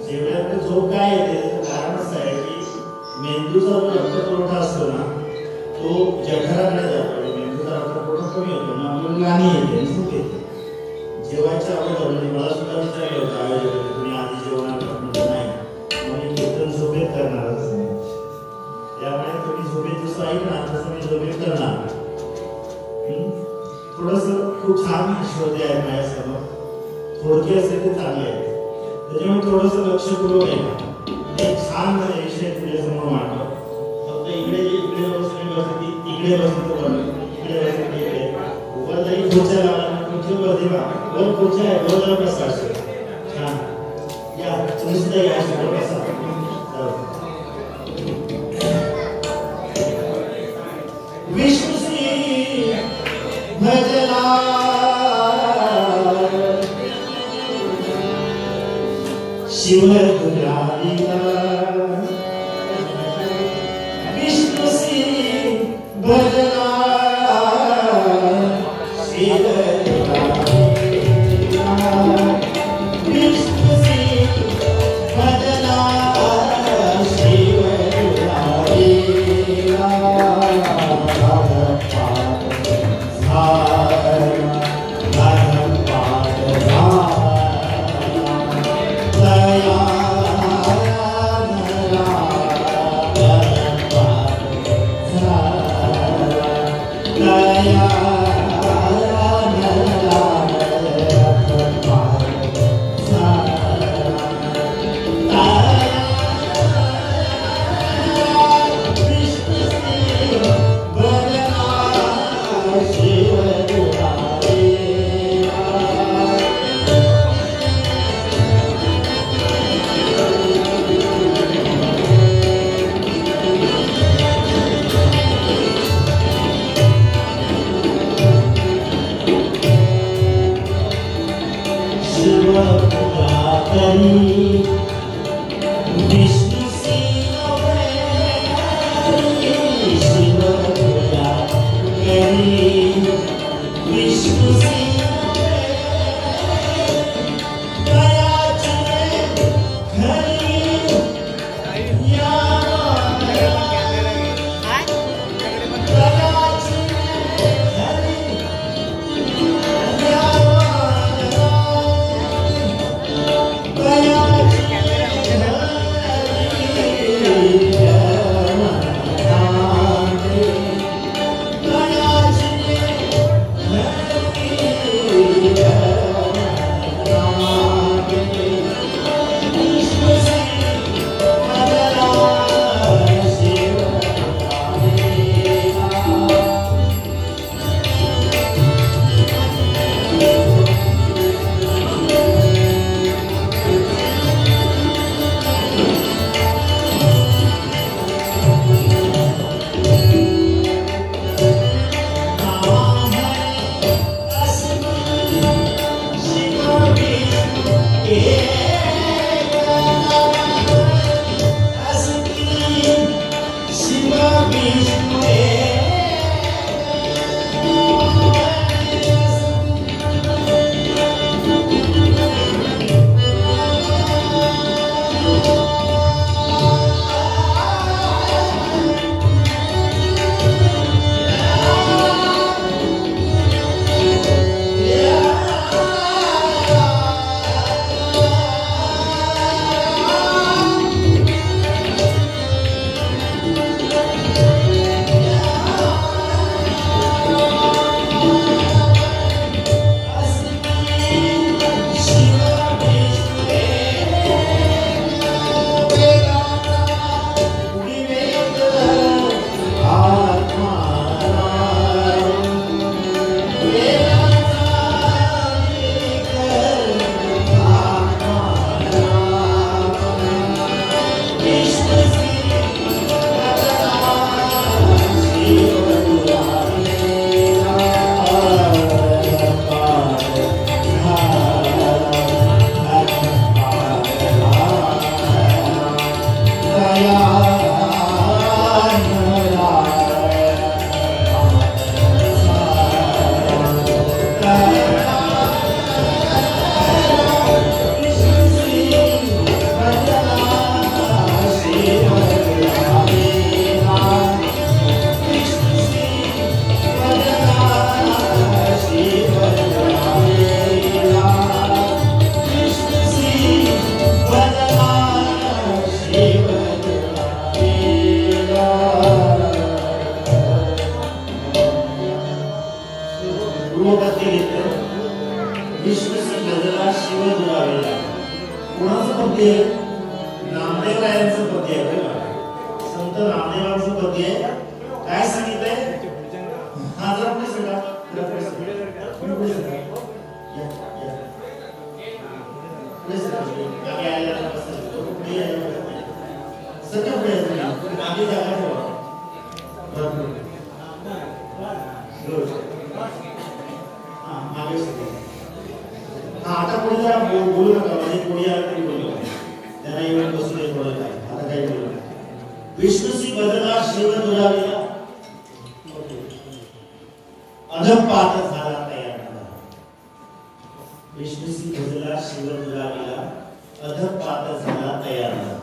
जेवढ्यात झोप काय येते त्याचं कारण असं आहे की मेंदूचा जो रक्तपुरवठा असतो ना तो जठराकडे जातो आणि मेंदूचा रक्तपुरवठा कमी होतो ना म्हणून गाणी येते आणि झोप येते. जेवायच्या अगोदर म्हणजे मला सुद्धा विचारलं होतं आयोजक तुम्ही आधी जेवणार म्हटलं नाही मग मी कीर्तन झोपेत करणारच नाही. त्यामुळे तुम्ही झोपेत जसं ऐकणार तसं मी झोपेत करणार. थोडंसं खूप छान श्रोते आहेत माझ्यासमोर, थोडके असेल ते चांगले आहेत त्याच्यामुळे थोडंसं लक्षपूर्वक आहे एक छान विषय तुझ्यासमोर मांडतो. फक्त इकडे बसून बसती तिकडे बसून इकडे बसून तिकडे वर जाई खुर्च्या लावला खुर्चीवर देवा वर खुर्च्या आहे वर जाऊन बसा असे छान या तुम्ही सुद्धा या समोर बसा. विष्णुश्री भजना शिव दुलारीला विष्णुश्री भजना शिव दुलारीला विष्णुश्री भजना शिव दुलारीला Yeah. पद्य नामदेवरायांचं पद्य आहे बघा, संत नामदेवांचं पद्य आहे. काय सांगितलंय? हा जरा पुढे सगळा आता कोणी जरा बोलू नका, म्हणजे कोणी आलं तरी बोलू त्यांना येऊन बसू दे थोडं काय. आता काय बोलू विष्णुसी बदला शिव दुराविला अधपात झाला तयार झाला. विष्णुसी बदला शिव दुराविला अधपात झाला तयार झाला.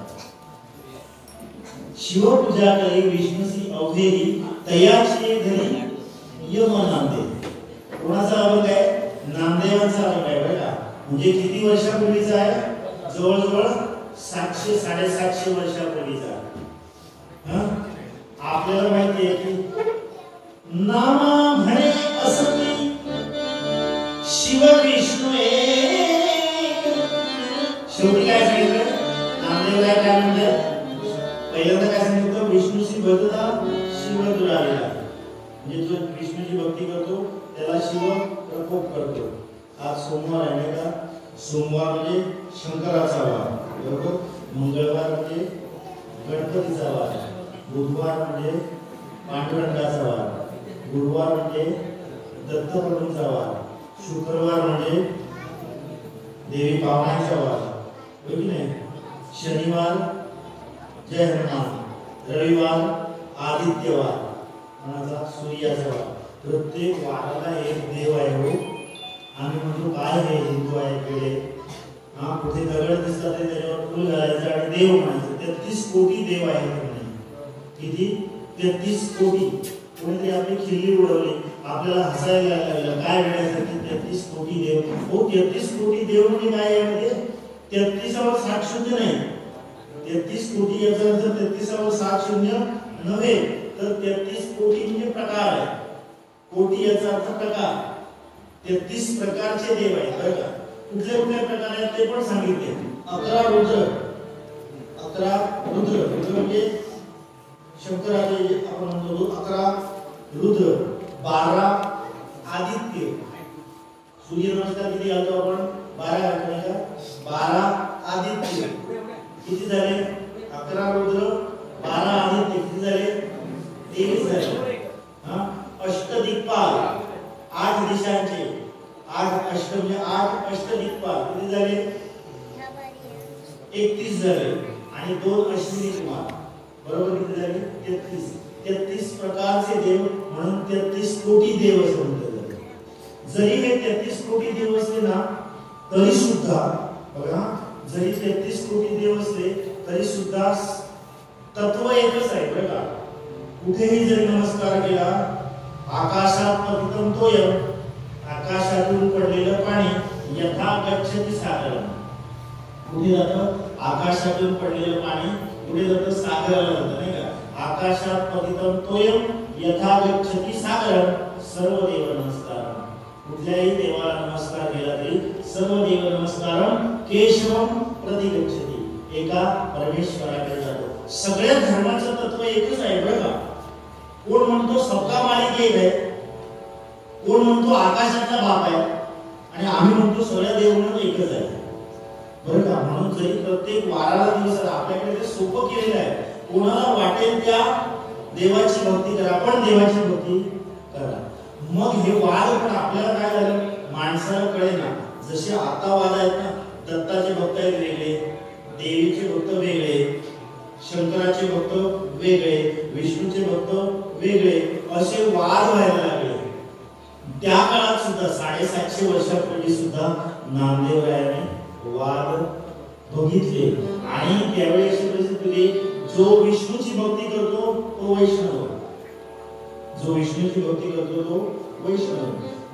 शिवपूजा करी विष्णुसी अवधेरी तयाचे धरी यम नांदे. कोणाचा अभंग आहे? नामदेवांचा अभंग आहे बरं का. म्हणजे किती वर्षापूर्वीचा आहे? जवळजवळ 700-750 वर्षापूर्वीचा. आपल्याला माहिती आहे की नामा म्हणे असती शिव विष्णू एक. शेवटी काय सांगितलं? नामदेवला काय म्हणते? पहिल्यांदा काय सांगितलं? विष्णूशी बदला शिव दुराविला. म्हणजे जो विष्णूची भक्ती करतो त्याला शिव प्रकोप करतो. आज सोमवार आहे का? सोमवार म्हणजे शंकराचा वार बरोबर. मंगळवार म्हणजे गणपतीचा वार, बुधवार म्हणजे पांडुरंगाचा वार, गुरुवार म्हणजे दत्तप्रभूंचा वार, शुक्रवार म्हणजे देवी पावनांचा वार होय की नाही. शनिवार जय हनुमान, रविवार आदित्यवार, कोणाचा? सूर्याचा वार. प्रत्येक वाराला एक देव आहे हो. आम्ही म्हणतो काय हे हिंदू आहे पेढे, हा कुठे दगड दिसतात त्याच्यावर फुल घालायचं आणि देव म्हणायचं. 33 कोटी देव आहेत म्हणे. किती? 33 कोटी. कोणीतरी आपली खिल्ली उडवली, आपल्याला हसायला लागलं. काय वेळासाठी 33 कोटी देव? हो 33 कोटी देव म्हणजे काय यामध्ये? 33वर 7 शून्य नाही. 33 कोटी याचा अर्थ 33वर 7 शून्य नव्हे, तर 33 कोटी म्हणजे प्रकार आहे. कोटी याचा अर्थ प्रकार. 33 प्रकारचे देव आहेत बरं का. कुठले कुठले प्रकार आहेत ते पण सांगितले. 11 रुद्र, 11 रुद्र, रुद्र म्हणजे शंकराचे आपण म्हणतो 11 रुद्र, 12 आदित्य. सूर्य नमस्कार किती घालतो आपण? 12 घालतो नाही का? 12 आदित्य किती झाले? 11 रुद्र 12 आदित्य किती झाले? 23 झाले. अष्टदिक्पाल 8 दिशांचे 8 अष्ट म्हणजे 8 अष्टदिक्पाल किती झाले? 31 झाले. आणि 2 अश्विनी कुमार बरोबर किती झाले? 33. 33 प्रकारचे देव म्हणून 33 कोटी देव असं म्हटलं जातं. जरी हे 33 कोटी देव असले ना तरी सुद्धा बघा, जरी 33 कोटी देव असले तरी सुद्धा तत्व एकच आहे बरं का. कुठेही जरी नमस्कार केला, आकाशात पतितं तोयम, आकाशातून पडलेलं पाणी यथा गच्छति सागरम. कुठे जातं? आकाशातून पडलेलं पाणी कुठे जातं? सागराला जातं नाही का. आकाशात पतितं तोयम यथा गच्छति सागरम सर्व देव नमस्कारम. कुठल्याही देवाला नमस्कार केला तरी सर्व देव नमस्कारम केशवम प्रति गच्छति, एका परमेश्वराकडे जातो. सगळ्या धर्माचं तत्व एकच आहे बरं का. कोण म्हणतो सबका मालिक एक आहे, कोण म्हणतो आकाशाचा बाप आहे, आणि आम्ही म्हणतो सगळ्या देव म्हणून एकच आहे बरं का. म्हणून जरी प्रत्येक वाराला दिवस आपल्याकडे ते सोपं केलेलं आहे. कोणाला वाटेल त्या देवाची भक्ती करा, पण देवाची भक्ती करा. मग हे वाद पण आपल्याला काय झालं? माणसाला कळेना. जसे आता वाद आहेत ना, दत्ताचे भक्त आहेत वेगळे, देवीचे भक्त वेगळे, शंकराचे भक्त वेगळे, विष्णूचे भक्त वेगळे, असे वाद व्हायला लागले. त्या काळात सुद्धा 750 वर्षापूर्वी सुद्धा नामदेवरायाने वाद बघितले. आणि त्यावेळी अशी परिस्थिती होती, जो विष्णूची भक्ती करतो तो वैष्णव, जो विष्णूची भक्ती करतो तो वैष्णव,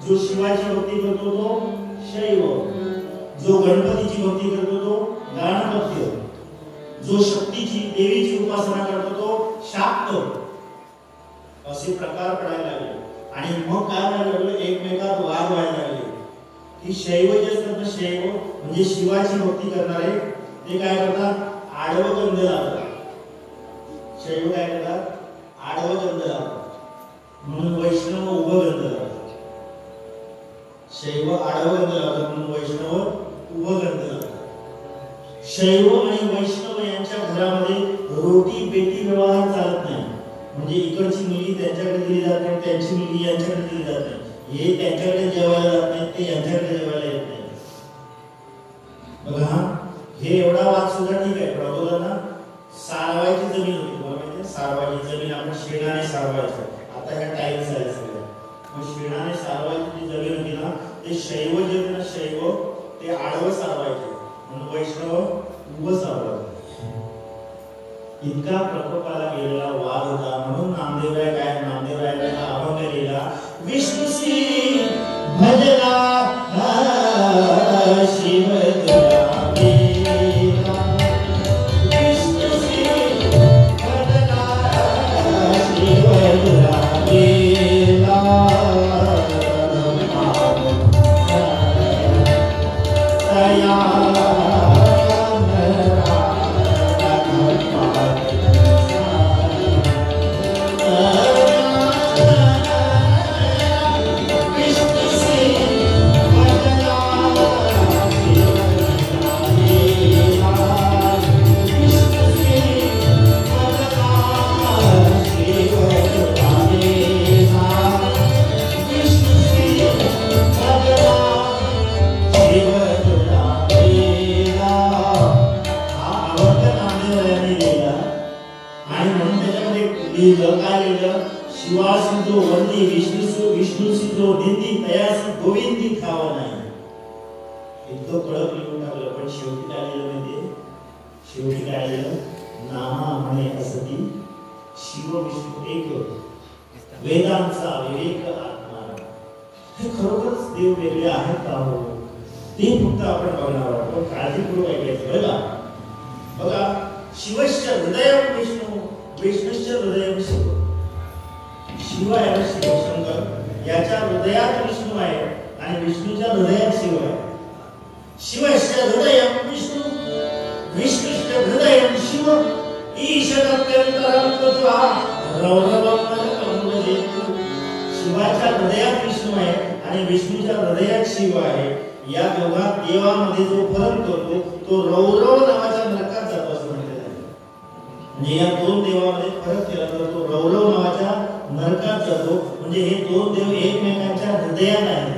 जो शिवाची भक्ती करतो तो शैव, जो गणपतीची भक्ती करतो तो गणपत्य, जो शक्तीची देवीची उपासना करतो तो शाक्त. असे प्रकार पडायला लागले. आणि मग काय व्हायला लागलं? एकमेकात वाद व्हायला लागले की शैव जे असतात ना, शैव म्हणजे शिवाची भक्ती करणारे ते काय करतात, आडवं गंध लावतात. शैव काय करतात, आडवं गंध लावतात. म्हणून वैष्णव उभं गंध लावतात. शैव आडवं गंध लावतात म्हणून वैष्णव उभं गंध लावतात. शैव आणि वैष्णव यांच्या घरामध्ये रोटी बेटी व्यवहार चालत नाही. म्हणजे इकडची मुलगी त्यांच्याकडे दिली जात नाही, त्यांची मुलगी यांच्याकडे दिली जात नाही. हे त्यांच्याकडे जेवायला जात नाही, ते यांच्याकडे जेवायला येत नाही. बघा हे एवढा वाद सुद्धा ठीक आहे. प्रबोधांना सारवायची जमीन होती, तुम्हाला माहिती आहे, सारवायची जमीन आपण शेणाने सारवायचं. आता ह्या टाईल्स आहे सगळ्या. मग शेणाने सारवायची जी जमीन होती ना, ते शैव जे होते ना, शैव ते आडवं सारवायचे म्हणून वैष्णव उभं सारवायचं. इतका प्रकोपाला गेलेला वाद होता. म्हणून नामदेवराय नामदेवरायांना अभंग लिहिला, विष्णुसी भजला शिव तुला वेला. विष्णुसी भजला शिव तुला वेला. तया शिवासी जो वंदी विष्णुसी जो निंदी तयासी गोविंदी खावा नाही. इतकं कडक लिहून टाकलं. पण शेवटी काय लिहिलं माहितीये, शेवटी काय लिहिलं, नामा म्हणे असती शिव विष्णू एक वेदांचा विवेक आत्मा. हे खरोखरच देव वेगळे आहेत का हो, ते फक्त आपण बघणार आहोत. पण काळजीपूर्वक ऐकायचं बघा. बघा शिवस्य हृदयं विष्णू विष्णुस्य हृदयं शिव. शिव आहे शिवशंकर, याच्या हृदयात विष्णू आहे आणि विष्णूच्या हृदयात शिव आहे. शिवस्य हृदयं विष्णू विष्णुस्य हृदयं शिव. ईशदत्यंतरं कृत्वा रौरवं नरकमुदयेतु. शिवाच्या हृदयात विष्णू आहे आणि विष्णूच्या हृदयात शिव आहे. या दोघा देवामध्ये जो फरक करतो तो रौरव नावाच्या नरकात जातो असं म्हटलेलं आहे. म्हणजे या दोन देवामध्ये फरक केला तर तो रौरव नावाच्या नरकात जातो. म्हणजे हे दोन देव एकमेकांच्या हृदयात आहेत.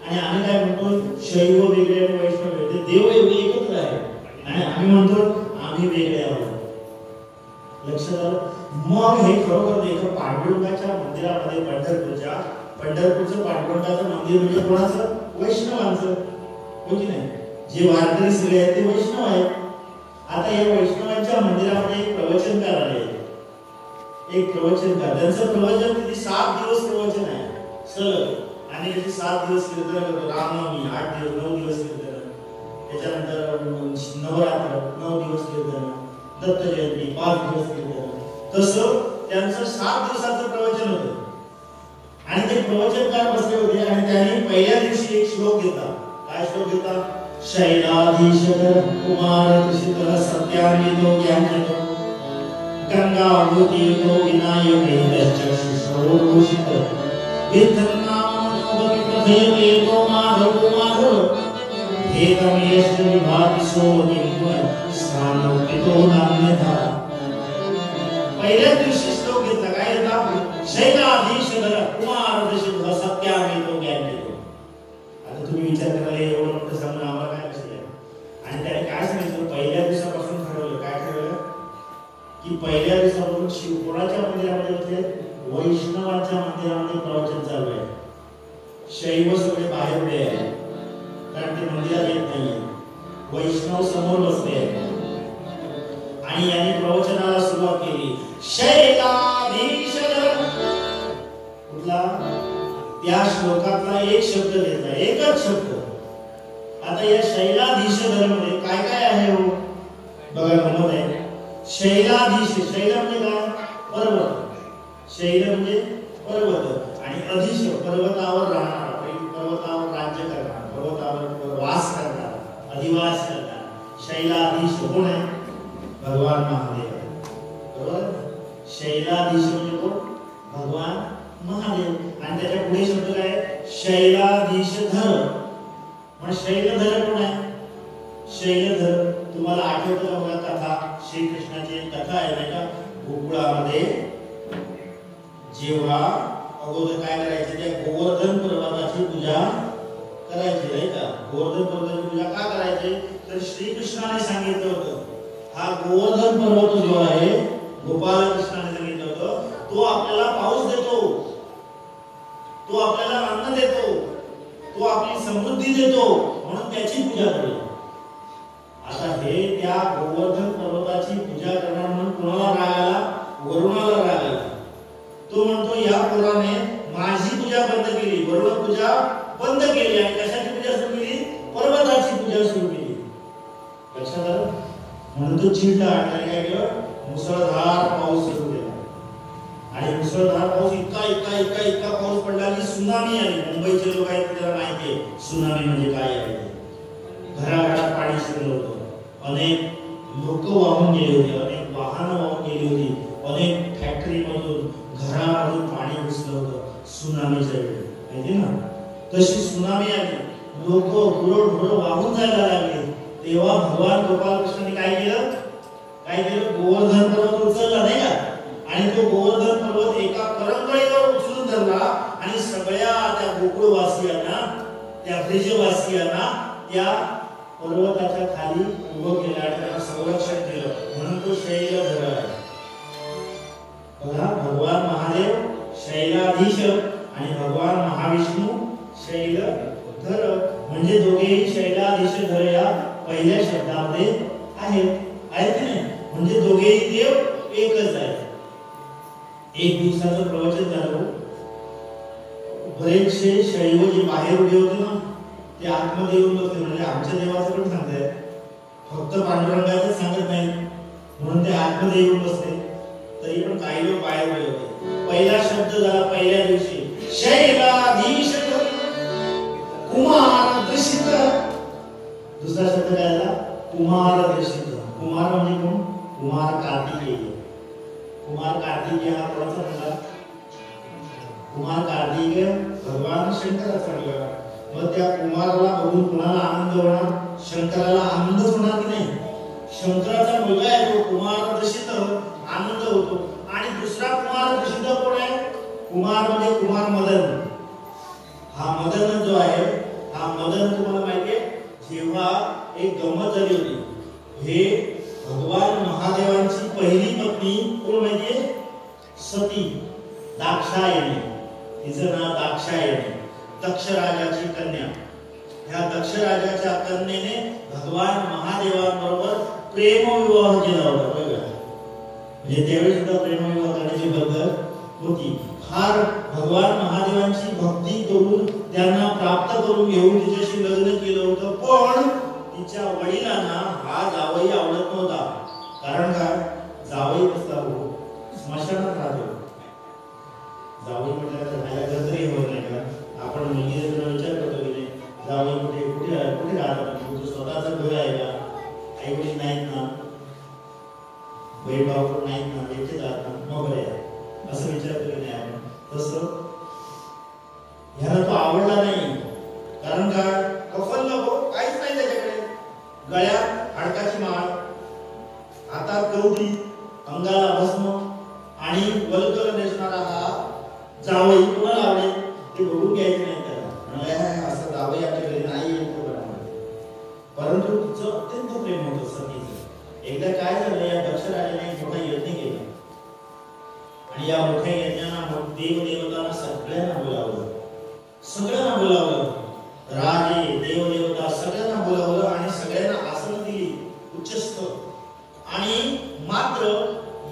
आणि आम्ही काय म्हणतो, शैव वेगळे आणि वैष्णव वेगळे. देव एकत्र आहे आणि आम्ही म्हणतो आम्ही वेगळे आहोत. लक्षात आलं. मग हे खरोखर देखील पांडुरंगाच्या मंदिरामध्ये पंढरपूरचं पांडुरंगाचं मंदिर म्हणजे कोणाचं, वैष्णवांचं, हो की नाही. जे वारकरी सगळे आहेत ते वैष्णव आहेत. आता या वैष्णवांच्या मंदिरामध्ये एक प्रवचनकार आले. एक प्रवचनकार, त्यांचं प्रवचन किती 7 दिवस प्रवचन आहे सलग. आणि त्याचे 7 दिवस कीर्तन करतो. रामनवमी 8 दिवस 9 दिवस कीर्तन, त्याच्यानंतर नवरात्र 9 दिवस कीर्तन, दत्त जयंती 5 दिवस कीर्तन. तसं त्यांचं 7 दिवसाचं प्रवचन होतं. आणि ते प्रवचनकार बसले होते आणि त्यांनी पहिल्या दिवशी एक श्लोक घेतला. काय श्लोक घेतला, शैलाधीशकर कुमार शीतल सत्यान्वितो ज्ञानजनो गंगाभूतीतो विनायक शिशोषित विद्धन्नामनोपविप्रथयतो माधव माधव हेतमेश्च विभातिसो निम्न स्थानोपितो नान्यथा. पहिल्या दिवशी श्लोक घेतला. काय घेतला, शैलाधीशकर कुमार शीतल सत्यान्वितो ज्ञानजनो. आता तुम्ही विचार करायला एवढं मोठं सांगून आम्हाला काय कसं आहे. आणि त्याने काय सांगितलं, पहिल्या दिवसापासून ठरवलं. काय ठरवलं की पहिल्या दिवसापासून शिवपुराच्या मंदिरामध्ये होते, वैष्णवांच्या मंदिरामध्ये प्रवचन चालू आहे. शैव सगळे बाहेर उभे आहेत कारण ते मंदिरात येत नाहीये. वैष्णव समोर बसले आहेत आणि यांनी प्रवचनाला सुरुवात केली. शैलाधीशकर. कुठला, त्या श्लोकातला एक शब्द घेतला, एकच शब्द. आता या शैलाधीशकर मध्ये काय काय आहे हो बघा. नमूद आहे शैलाधीश. शैल म्हणजे काय, पर्वत. शैल म्हणजे पर्वत आणि अधीश पर्वतावर राहणारा, पर्वतावर राज्य करणारा, पर्वतावर वास करणारा, अधिवास करणारा. शैलाधीश कोण आहे? भगवान महादेव. बरोबर? शैलाधीश म्हणजे कोण? भगवान महादेव. आणि त्याच्या पुढे शब्द काय? शैलाधीशधर. मग शैलधर कोण आहे? शैलधर तुम्हाला आठवतं का बघा कथा? श्रीकृष्णाची एक कथा आहे नाही का? गोकुळामध्ये जेव्हा अगोदर काय करायचे, त्या गोवर्धन पर्वताची पूजा करायची नाही का? गोवर्धन पर्वताची पूजा का करायची? तर श्रीकृष्णाने सांगितलं होतं हा गोवर्धन पर्वत जो आहे, गोपाल कृष्णाने सांगितलं होतं, तो आपल्याला पाऊस देतो, तो आपल्याला अन्न देतो, तो आपली समृद्धी देतो, म्हणून त्याची पूजा करू. आता हे त्या गोवर्धन पर्वताची पूजा करणार म्हणून कोणाला राग आला? वरुणाला राग आला. तो म्हणतो या पोराने माझी पूजा बंद केली, वरुण पूजा बंद केली आणि कशाची पूजा सुरू केली? पर्वताची पूजा सुरू केली. लक्षात आलं? म्हणून तो चिडला आणि काय केलं? मुसळधार पाऊस सुरू केला. आणि मुसळधार पाऊस इतका पाऊस पडला की सुनामी आली. मुंबईचे लोक आहेत त्याला माहिती आहे सुनामी म्हणजे काय आहे. घराघरात पाणी शिरलं होतं, अनेक लोक वाहून गेले होते, अनेक वाहनं वाहून गेली होती, अनेक फॅक्टरीमधून घरामधून पाणी घुसलं होतं सुनामीच्या वेळी, माहिती ना? तशी सुनामी आली, लोक गुरं वाहून जायला लागले. तेव्हा भगवान गोपाल कृष्णाने काय केलं? गोवर्धन पर्वत उचलला नाही का? आणि तो गोवर्धन पर्वत एका करंगळीवर उचलून धरला आणि सगळ्या त्या गोकुळवासियांना, त्या ब्रिजवासियांना त्या पर्वताच्या खाली उभं केलं आणि त्याला संरक्षण केलं. म्हणून तो शैलधर आहे. बघा, भगवान महादेव शैलाधीश आणि भगवान महाविष्णू शैलधर, म्हणजे दोघेही शैलाधीशधर या पहिल्या शब्दामध्ये आहेत की नाही? म्हणजे दोघेही देव एकच आहेत. एक दिवसाचं प्रवचन झालं, बरेचसे शैव जे बाहेर उभे होते ना ते आतमध्ये येऊन बसले. म्हणजे आमच्या देवाचं पण सांगताय, फक्त पांडुरंगाचं सांगत नाही, म्हणून ते आतमध्ये येऊन बसले. तरी पण काही लोक बाहेर उभे होते. पहिला शब्द झाला पहिल्या दिवशी शैलाधीश कुमार दृशित. दुसरा शब्द काय झाला? कुमार दृशित. कुमार म्हणजे कोण? कुमार कार्तिकेय. कुमार कार्तिकेय हा कोणाचा म्हणला? कुमार कार्तिकेय भगवान शंकराचा मुलगा. मग त्या कुमाराला बघून कुणाला आनंद होणार? शंकराला आनंदच होणार की नाही? शंकराचा मुलगा आहे तो कुमार दृशित, आनंद होतो. आणि दुसरा कुमार दृशित कोण आहे? कुमार म्हणजे कुमार मदन. हा मदन जो आहे, हा मदन तुम्हाला माहिती आहे, जेव्हा एक गंमत झाली होती. हे भगवान महादेवांची पहिली पत्नी कोण माहितीये? सती, दाक्षायणी. तिचं नाव दाक्षायणी, दक्ष राजाची कन्या. ह्या दक्ष राजाच्या कन्येने भगवान महादेवांबरोबर प्रेमविवाह केला होता. बघा, म्हणजे त्यावेळी सुद्धा प्रेमविवाह करण्याची पद्धत होती. फार भगवान महादेवांची भक्ती करून त्यांना प्राप्त करून घेऊन तिच्याशी लग्न केलं होतं. पण तिच्या वडिलांना हा जावई आवडत नव्हता. कारण काय? जावई कसला हो? स्मशानात राहतो. जावई म्हटलं तर राहायला घर तरी होत नाही का? आपण मुलगीचा विचार करतो की नाही, जावई कुठे कुठे कुठे राहतात? तुझं स्वतःचं घर आहे का? आई वडील नाहीत ना, बहीण भाऊ नाहीत ना, एकटे जात ना, मग बरे आहे असं विचार केलं नाही आपण. तसं ह्याला तो आवडला नाही. कारण काय? कफन नको, काहीच नाही त्याच्याकडे. गळ्यात हाडकाची माळ, हातात कवटी, अंगाला भस्म आणि वल्कल नेसणारा हा जावई कोणाला आवडेल? ते बघून घ्यायचं नाही त्याला. असं जावई आपल्याकडे नाही येत. परंतु तिचं अत्यंत प्रेम होतं सतीचं. एकदा काय झालं, या दक्ष राजाने एक मोठा यज्ञ केला आणि या मोठ्या यज्ञाला देवदेवतांना सगळ्यांना बोलावलं. राजे, देवदेवता सगळ्यांना बोलावलं आणि सगळ्यांना आसन दिली उच्चस्थ. आणि मात्र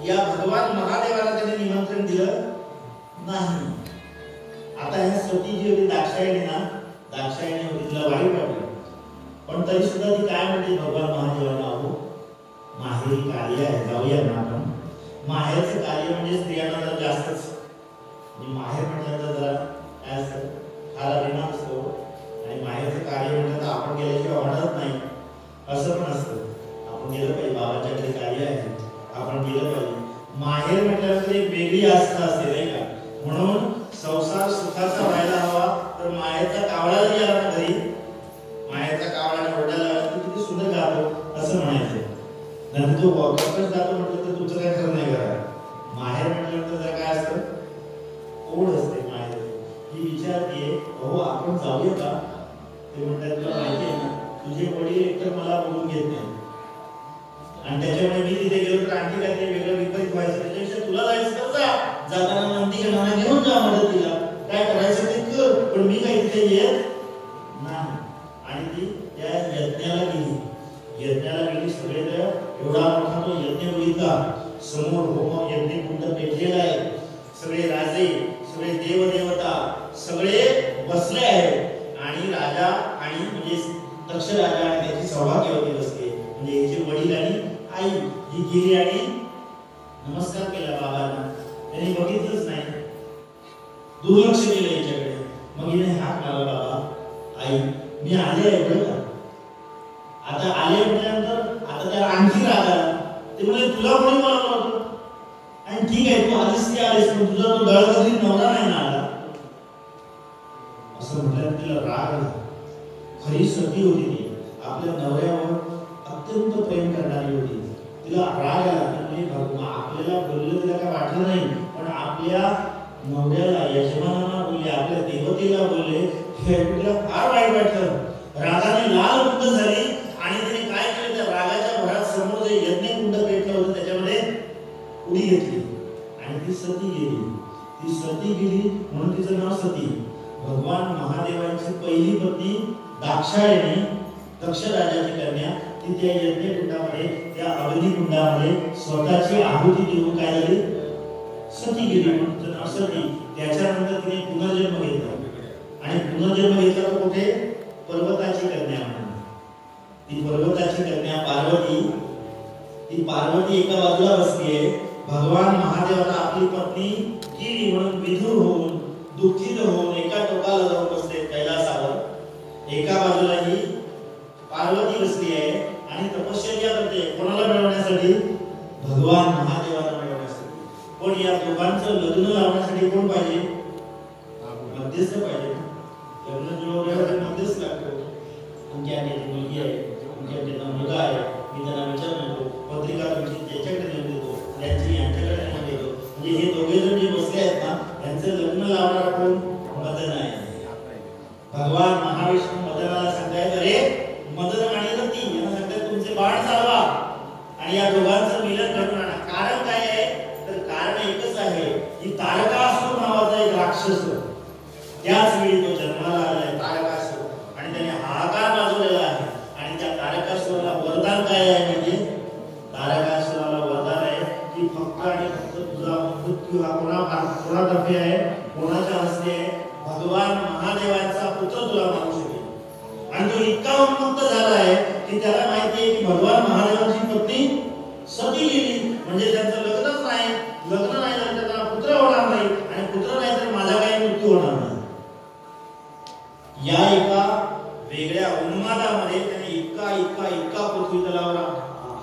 या भगवान महादेवाला त्यांनी निमंत्रण दिलं नाही. आता ह्या सती जी होती दाक्षायणी ना, दाक्षायणी होती, तिला वाईट वाटलं. पण तरी सुद्धा ती काय म्हणते भगवान महादेवाला, अहो माहेरी कार्य आहे, जाऊया ना आपण. माहेरचं कार्य म्हणजे स्त्रियांना जरा जास्तच, म्हणजे माहेर म्हटलं जरा काय असतं, फार अभिमान असतो. आणि माहेरचं कार्य म्हटलं तर आपण गेल्याशिवाय वाटत नाही असं पण असतं. वेगळी आस्था असते नाही का. म्हणून संसार सुखाचा व्हायला हवा तर मायेचा कावळा जरी आला ना घरी, मायेचा कावळा ओरडायला तू किती सुंदर गातो असं म्हणायचं. नंतर तो वॉकरच जातो म्हटलं तर तुमचं काय खरं नाही करा. माहेर म्हटल्यानंतर जर काय असतं ओढ असते माहेर. ही विचारते अहो आपण जाऊया का. ते म्हणतात तुला माहिती आहे ना तुझे वडील एकतर मला बोलून घेत नाही आणि त्याच्यामुळे मी तिथे गेलो तर आणखी काहीतरी वेगळं विपरीत व्हायचं. त्याच्यापेक्षा तुला जायचं तर जा, जाताना नंदी घेणार घेऊन जा मदतीला, काय करायचं ते कर, पण मी काही तिथे येत नाही. आणि ती त्या यज्ञाला गेली. यज्ञाला गेली. सगळे तर एवढा मोठा तो यज्ञ बघितला. समोर होम यज्ञ कुंड पेटलेला आहे. सगळे राजे, सगळे देवदेवता सगळे बसले आहेत आणि राजा आणि म्हणजे दक्ष राजा आणि त्याची सौभाग्यवती बसली. म्हणजे याचे वडील आणि आई ही गेली आणि नमस्कार केला बाबांना. त्यांनी बघितलंच नाही, दुर्लक्ष केलं याच्याकडे. मग हिने हाक मारला बाबा आई मी आले आहे बरं का. आता आले म्हटल्यानंतर आता त्याला आणखी राग आला. ते म्हणजे तुला कोणी बोलावलं होतं आणि ठीक आहे तू आलीस की आलीस पण तुझा तो दळकरी नवरा नाही ना आला असं म्हटल्यावर तिला राग आला. खरी सती होती ती. आपल्या नवऱ्यावर अत्यंत प्रेम करणारी होती. तिला राग आला. आपल्याला बोललं तिला काय वाटलं नाही पण आपल्या नवऱ्याला यजमानांना बोलले, आपल्या देवतेला बोलले, हे तिला फार वाईट वाटलं. रागाने लाल बुद्ध झाली आणि तिने काय केलं त्या रागाच्या भरात समोर जे यज्ञ कुंड पेटलं होतं त्याच्यामध्ये उडी घेतली आणि ती सती गेली. ती सती गेली म्हणून तिचं नाव सती. भगवान महादेवांची पहिली पत्नी दाक्षायणी दक्ष राजाची कन्या ती त्या यज्ञ कुंडामध्ये त्या अग्नी कुंडामध्ये स्वतःची आहुती देऊन काय झाली सती गेली म्हणून तिचं नाव सती. त्याच्यानंतर तिने पुनर्जन्म घेतला आणि पुनर्जन्म घेतला तर कुठे पर्वताची कन्या म्हणून. ती पर्वताची कन्या पार्वती. ती पार्वती एका बाजूला बसली आहे. भगवान महादेवाला आपली पत्नी गेली म्हणून विधूर होऊन दुःखित होऊन एका टोकाला जाऊन बसले कैलासावर. एका बाजूला ही पार्वती बसली आहे आणि तपश्चर्या करते. कोणाला मिळवण्यासाठी भगवान महादेवाला मिळवण्यासाठी. पण या दोघांचं लग्न लावण्यासाठी कोण पाहिजे मध्यस्थ पाहिजे. लग्न जुळवण्यासाठी मध्यस्थ लागतो. तुमच्या मुलगी आहे तुमच्या मुलगा आहे मी त्यांना विचार म्हणतो पत्रिका तुमची त्याच्याकडे नेऊन देतो त्यांची यांच्याकडे नेऊन देतो. म्हणजे हे दोघे जण जे बसले आहेत ना त्यांचं लग्न लावणारा कोण मदन आहे. भगवान महाविष्णू मदनाला सांगतायत अरे मदन आणि रती यांना सांगतायत तुमचे बाण चालवा आणि या दोघांचं मिलन घडून आणा. कारण काय आहे तर कारण एकच आहे की तारकासुर नावाचा एक राक्षस त्याच वेळी तो जन्माला आलाय तारकासुर आणि त्याने हाहाकार माजवलेला आहे. आणि त्या तारकासुराला वरदान काय आहे म्हणजे तारकासुराला वरदान आहे की फक्त आणि फक्त तुझा मृत्यू हा कोणातर्फे आहे कोणाच्या हस्ते आहे भगवान महादेवांचा पुत्र तुला मारू शकेल. आणि तो इतका उन्मत्त झाला आहे की त्याला माहिती आहे की भगवान महादेवांची पत्नी सती गेली म्हणजे त्यांचं लग्नच नाही. लग्न नाही झालं त्याला पुत्र होणार नाही आणि पुत्र नाही तर माझा काही मृत्यू होणार नाही. या एका वेगळ्या उन्मादामध्ये त्याने इतका इतका इतका पृथ्वी तलावर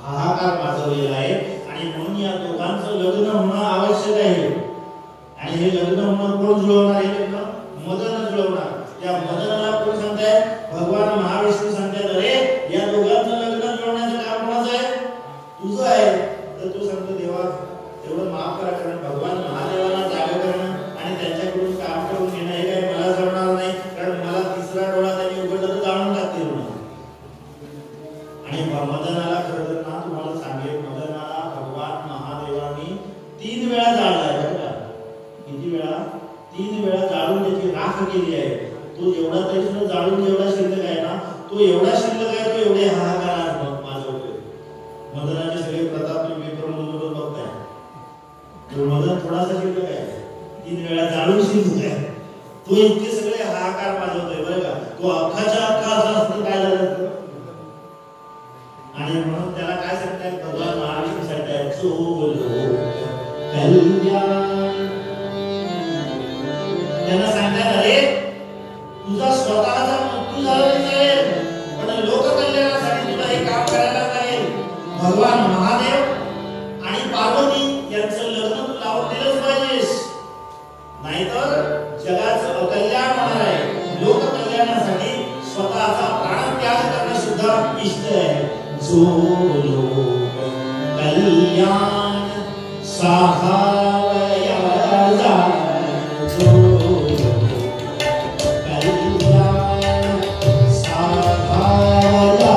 हाहाकार माजवलेला आहे. आणि म्हणून या दोघांचं लग्न होणं आवश्यक आहे. आणि हे लग्न होणं कोण जुळवणार. हे लग्न मदन जुळवणार. त्या मदनाला कोण सांगतायत भगवान महाविष्णू सांगतायत अरे या दोघांचं लग्न जुळवण्याचं काम कोणाचं आहे तुझं आहे. तर तू सांगतो देवा तेवढं माफ करा कारण भगवान महादेवाला जागा करणं आणि त्यांच्याकडून काम करून घेणं हे काही मला जमणार नाही कारण मला तिसरा डोळा त्यांनी उघडला तर जाणून टाकतील म्हणून. आणि मदनाला खरं तर ना तुम्हाला सांगेल मदनाला भगवान महादेवांनी 3 वेळा जाळलाय बरं का. किती वेळा 3 वेळा जाळून त्याची राख केली आहे. तो एवढा तरी सुद्धा जाळून जेवढा शिल्लक आहे ना तो एवढा शिल्लक आहे तो एवढे हाहाकार माजवतोय. मदनाचे सगळे प्रताप तुम्ही पेपरमधून बघताय. तो मदन थोडासा शिल्लक आहे 3 वेळा जाळून शिल्लक आहे. तो इतके सगळे हाहाकार माजवतोय बरं का. तो अख्खाच्या अख्खा असं असतं काय झालं असतं. आणि म्हणून त्याला काय सांगतायत भगवान महाविष्णू सांगतायत चोलो कल्याण. त्यांना सांगतायत अरे तुझा स्वतःचा मृत्यू झाला नाही चालेल पण लोककल्याणासाठी तुला हे काम करायला लागेल. भगवान महादेव आणि पार्वती यांचं लग्न तू लावून दिलंच पाहिजे. जो कल्याण सहावया जो कल्याण सहावया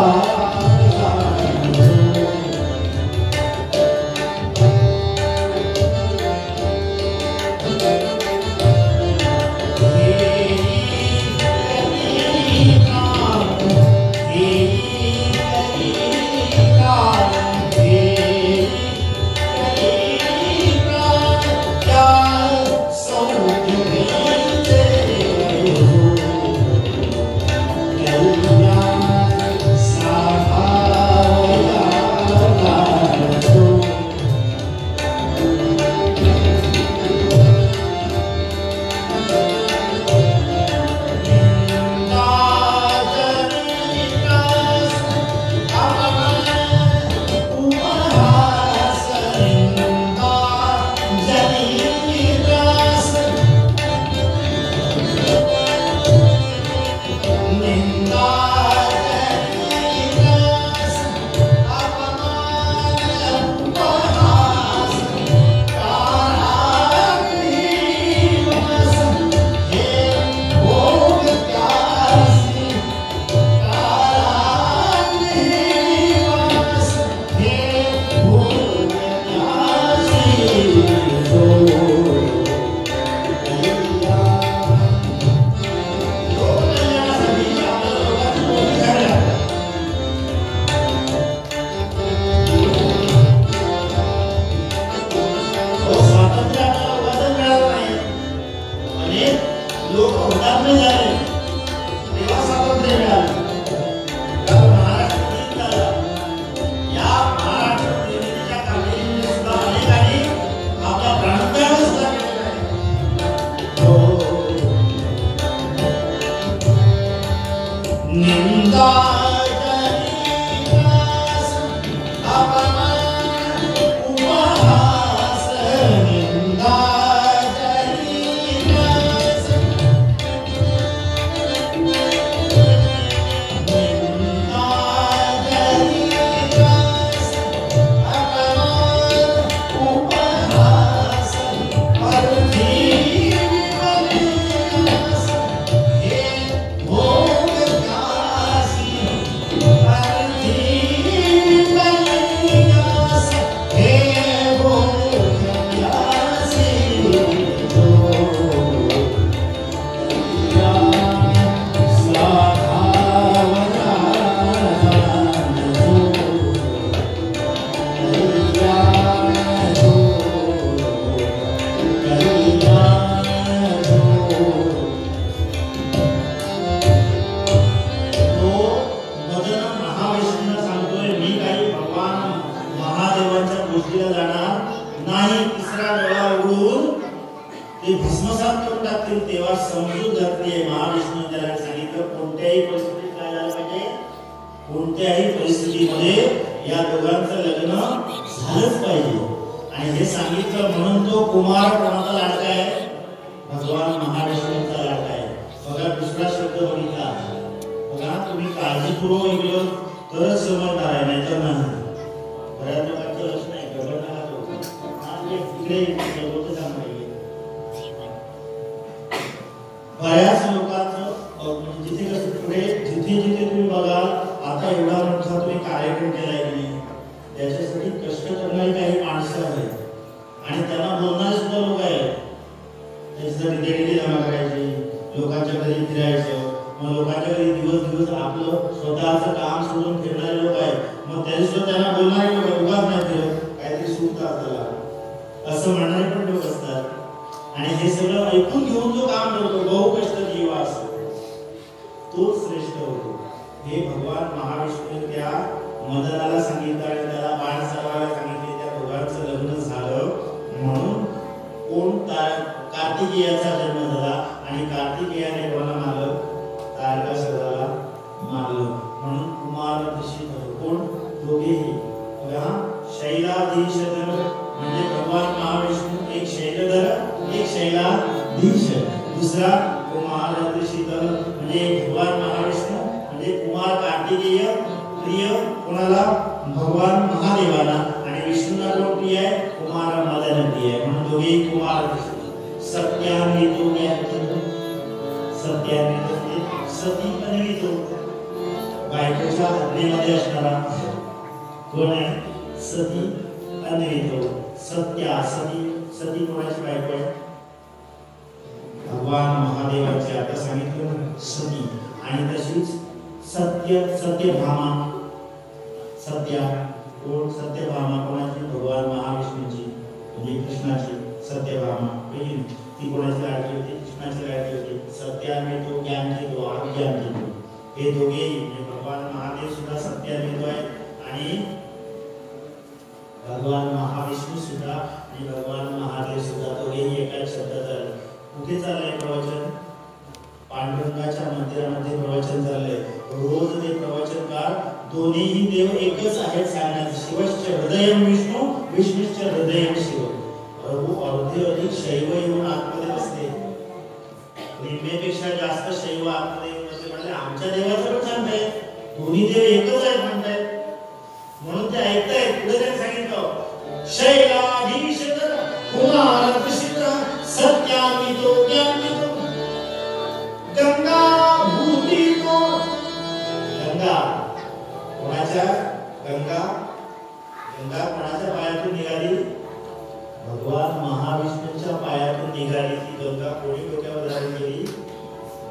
दूसरा कुमार शीतल म्हणजे भगवान महाविष्णू म्हणजे कुमार कार्तिकेय प्रिय कोणाला? भगवान महादेवाला. आणि विष्णूला कोण प्रिय आहे? कुमार मदन प्रिय आहे. म्हणून दोघेही कुमार. सत्यान्वितो ज्ञानचंद्र, सत्यान्वितो सती अन्वितो, बायकोच्या आज्ञेमध्ये असणारा कोण आहे? सती अन्वितो. सत्या सती, सती कोणाची बायको आहे? भगवान महादेवाची. आता सांगितलं सती. आणि तशीच सत्य, सत्यभामा. सत्या कोण? सत्यभामा कोणाची? भगवान महाविष्णूची, म्हणजे कृष्णाची. सत्यभामा ती कोणाची लाडकी होती? कृष्णाची लाडकी होती. सत्यान्वितो ज्ञानचंद्र, आज्ञानचंद्र, हे दोघेही म्हणजे भगवान महादेव सुद्धा सत्यान्वितो आहे आणि भगवान महाविष्णू सुद्धा आणि भगवान महादेव सुद्धा दोघेही एकाच शब्दात आले. कुठे चाललंय प्रवचन? पांडुरंगाच्या मंदिरामध्ये प्रवचन चाललंय. रोज ते प्रवचनकार दोन्हीही देव एकच आहेत सांगण्यात. शिवश्च हृदयं विष्णू, विष्णूश्च हृदयं शिव. प्रभू अर्धे अधिक शैव येऊन आतमध्ये बसले. निम्मेपेक्षा जास्त शैव आतमध्ये येऊन बसले. म्हणजे आमच्या देवाचं पण सांगताय, दोन्ही देव एकच आहेत म्हणतायत. म्हणून ते ऐकतायत. पुढे त्यांनी सांगितलं शैलाधीश कुमार प्रसिद्ध सत्यान्वितो ज्ञानवितो गंगा भूतीतो. गंगा कोणाच्या? गंगा, गंगा कोणाच्या पायातून निघाली? भगवान महाविष्णूच्या पायातून निघाली. ती गंगा कोणी डोक्यावर धारण केली?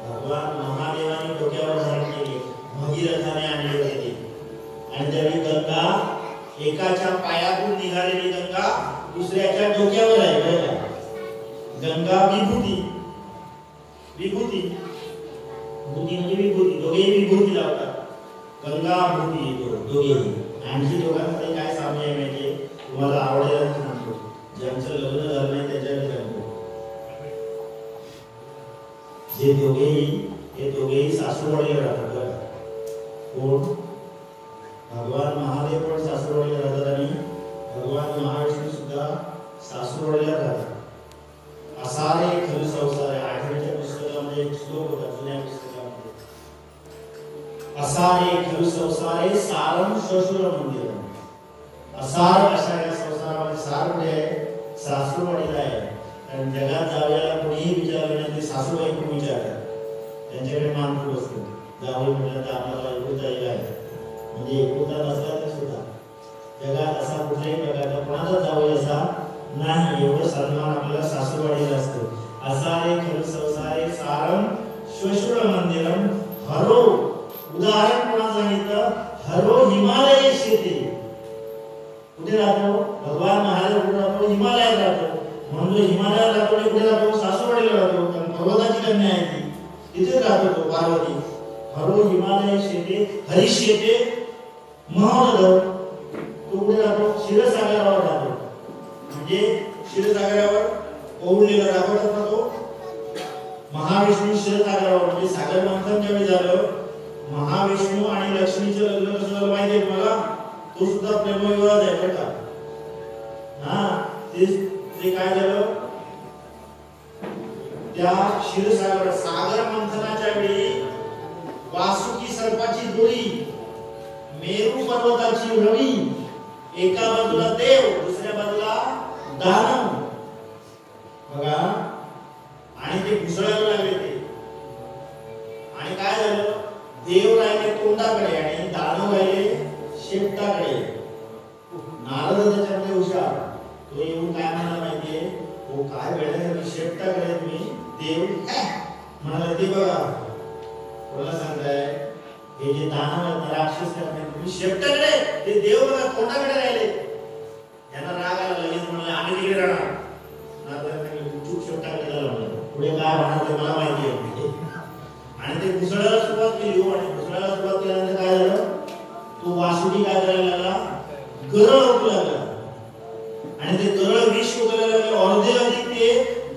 भगवान महादेवाने डोक्यावर धारण केली. भगीरथाने आणली होती. आणि त्यावेळी गंगा एकाच्या पायातून निघालेली गंगा दुसऱ्याच्या डोक्यावर आहे. बघा, गंगा विभूती, विभूती, भूती म्हणजे विभूती. दोघेही विभूती लावतात. गंगा भूती दोघेही. आणखी दोघांमध्ये काय साम्य आहे माहितीये? तुम्हाला आवडेल सांगतो. ज्यांचं लग्न झालं नाही त्याच्याकडे सांगतो. जे दोघेही, हे दोघेही सासूरवाडीला राहतात. बघा कोण? भगवान महादेव पण सासूरवाडीला राहतात आणि भगवान महाविष्णू सुद्धा सासूरवाडीला राहतात. असारे खरु संसारे, आठवीच्या पुस्तकामध्ये एक श्लोक होता जुन्या पुस्तकामध्ये. असारे खरु संसारे सारं श्वशुर मंदिर. असार अशा या संसारामध्ये सार कुठे आहे? सासूरवाडीला आहे. कारण जगात जावयाला कोणीही विचारलं नाही, ते सासूबाई कोण विचारतात. त्यांच्याकडे मानपूर असतो. जावई म्हटलं तर आपल्याला एकुलता एक आहे. म्हणजे एकुलता नसला तर सुद्धा जगात असा कुठल्याही प्रकारचा कोणाचा जावई असा नाही. एवढं सन्मान आपल्याला सासूरवाडीला असतो. असारे खरु संसारे सारं श्वशुर मंदिरम हरो. उदाहरण कोणा सांगितलं? हरो हिमालय शेते. कुठे राहतो? भगवान महादेव कुठे राहतो? हिमालयात राहतो. म्हणून जो हिमालयात राहतो ते कुठे राहतो? सासूरवाडीला राहतो. कारण पर्वताची कन्या आहे ती, तिथेच राहतो तो पार्वती. हरो हिमालय शेते हरीश येते महोदर. तो कुठे राहतो? क्षीरसागरावर राहतो. म्हणजे क्षीरसागरावर ओढलेला राहतो ना तो महाविष्णू. क्षीरसागरावर म्हणजे सागर मंथन ज्यावेळी झालं, महाविष्णू आणि लक्ष्मीचं लग्न कसं झालं माहिती आहे तुम्हाला? तो सुद्धा प्रेमविवाह आहे बरं का. हा ते काय झालं? त्या क्षीरसागर सागर मंथनाच्या वेळी वासुकी सर्पाची जोडी, मेरू पर्वताची रवी, एका बाजूला देव दुसऱ्या बाजूला दानव. बघा, आणि ते घुसळायला लागले ते. आणि काय झालं? देव राहिले तोंडाकडे आणि दानव राहिले शेपटाकडे. नारद त्याच्यामध्ये हुशार. तो येऊन काय म्हणाला माहितीये? हो काय वेळेला शेपटाकडे तुम्ही, देव म्हणाला ते बघा कोणाला सांगताय? हे जे दानव आहेत राक्षस आहेत तुम्ही शेपटाकडे, ते देव बघा तोंडाकडे राहिले. यांना राग आला. लगेच म्हणाले आम्ही तिकडे राहणार. चूक शेपटाकडे झाला म्हणाले. पुढे काय होणार ते मला माहिती आहे. आणि ते घुसळायला सुरुवात केली. हो, आणि घुसळायला सुरुवात केल्यानंतर काय झालं? तो वासुकी काय करायला लागला? गरळ ओकू लागला. आणि ते गरळ विष ओकायला लागले. अर्धे अधिक ते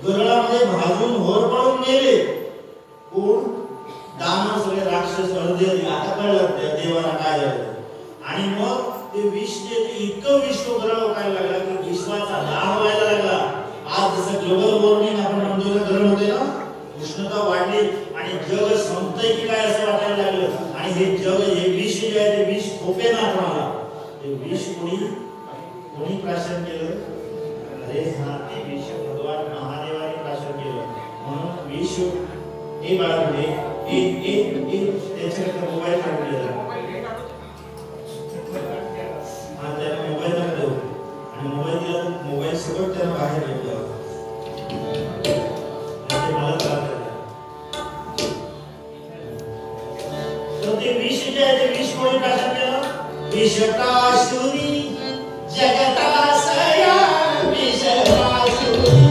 गरळामध्ये भाजून होरपळून गेले. कोण? दानव सगळे राक्षस अर्धे अधिक. आता कळलं त्या देवाला काय झालं. आणि मग ते विष जे इतकं विष तो गरळ ओकायला लागला की विश्वाचा दाह व्हायला लागला. आज जसं ग्लोबल वॉर्मिंग आपण म्हणतो ना, गरम होते ना, उष्णता वाढली आणि जग संपतंय की काय असं वाटायला लागलं. आणि हे जग, हे विष जे जे आहे ते विष खोपेनाथ मला ते विष कोणी प्राशन केलं? अरे हा ते विष भगवान महादेवाने प्राशन केलं म्हणून विष हे बाळगले त्याच्याकडे मोबाईल काढून गेला हा त्याला मोबाईल लागलो आणि मोबाईल दिला मोबाईल सगळं त्याला बाहेर घेतला मला त्रास तो ते विष जे आहे ते विष कोणी प्राशन केलं? विषकासुरी जगतासया विषकासुरी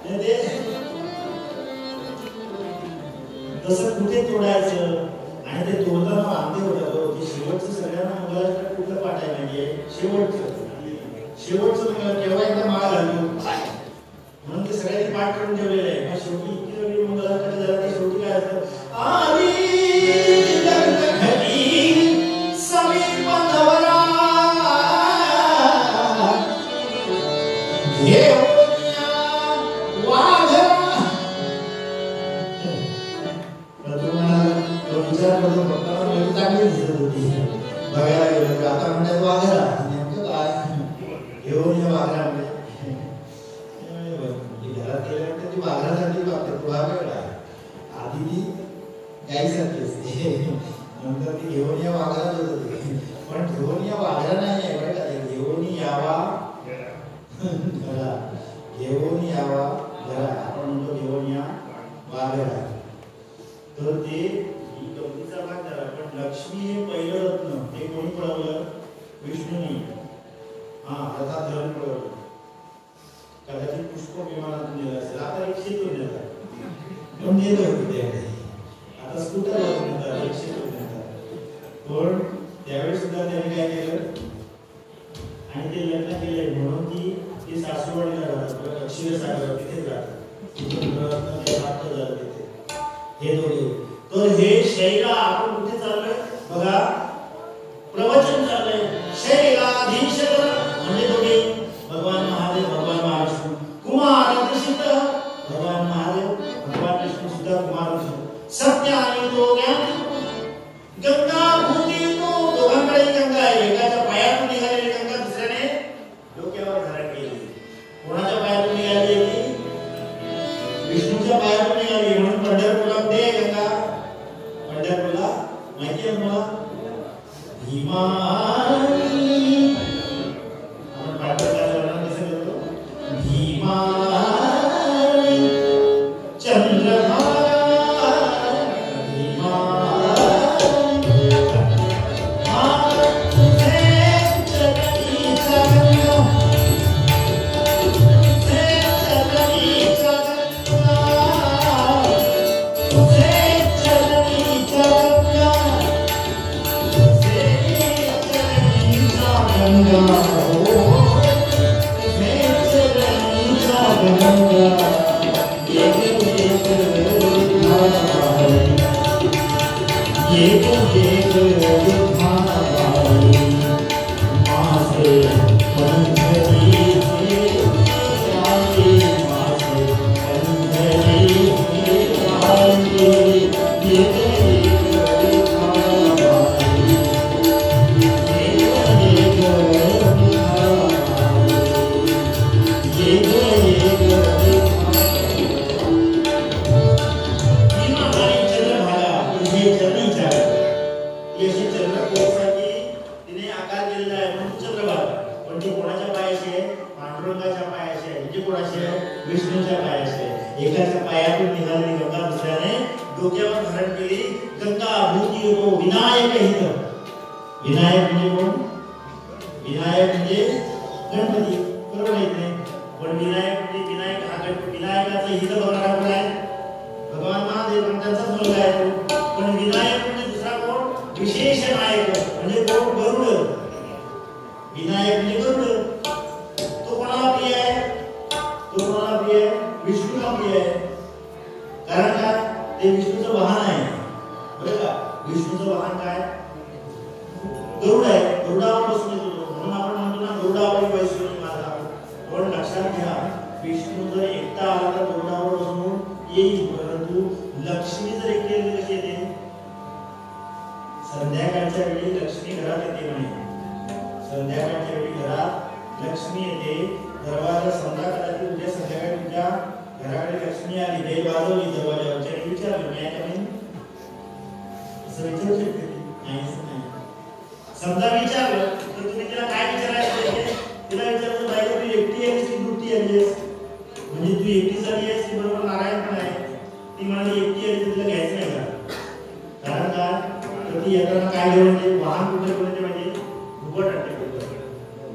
आणि ते तसं कुठे तोडायचं आणि ते तोडताना वांदे होतात. ते शेवटचं सगळ्यांना मंगळाष्टक कुठलं पाठायला पाहिजे? शेवटचं केव्हा एकदा माळ घालतो म्हणून ते सगळ्यांनी पाठ करून ठेवलेलं आहे. मग शेवटी इतकी वेळी मंगळाष्टक झाला ते शेवटी काय असतं?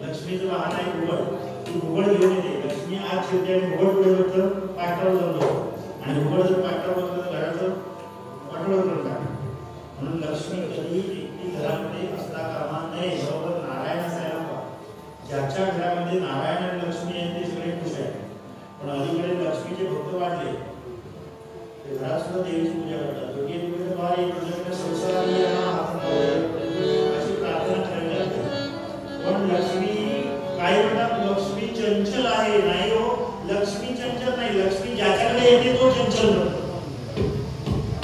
लक्ष्मीचं वाहन आहे घुबड. ती घुबड घेऊन येते. लक्ष्मी आज शेवटी घुबड पुढे बघतं, पाठवलं जातो आणि उघड जर पाठवलं तर घराचं पाठवलं करतात. म्हणून लक्ष्मी कधी एकटी घरामध्ये असता कामा नये. बरोबर नारायण असायला हवा. ज्याच्या घरामध्ये नारायण आणि लक्ष्मी आहेत ते सगळे खुश आहेत. पण अलीकडे लक्ष्मीचे भक्त वाढले, ते घरात सुद्धा देवीची पूजा करतात. योगी देवीचं बाळ तुझ्याकडे संसाराने अशी प्रार्थना करायला लागते. पण लक्ष्मी काय म्हणतात, लक्ष्मी चंचल आहे. नाही हो, लक्ष्मी चंचल नाही. लक्ष्मी ज्याच्याकडे येते तो चंचल बनतो.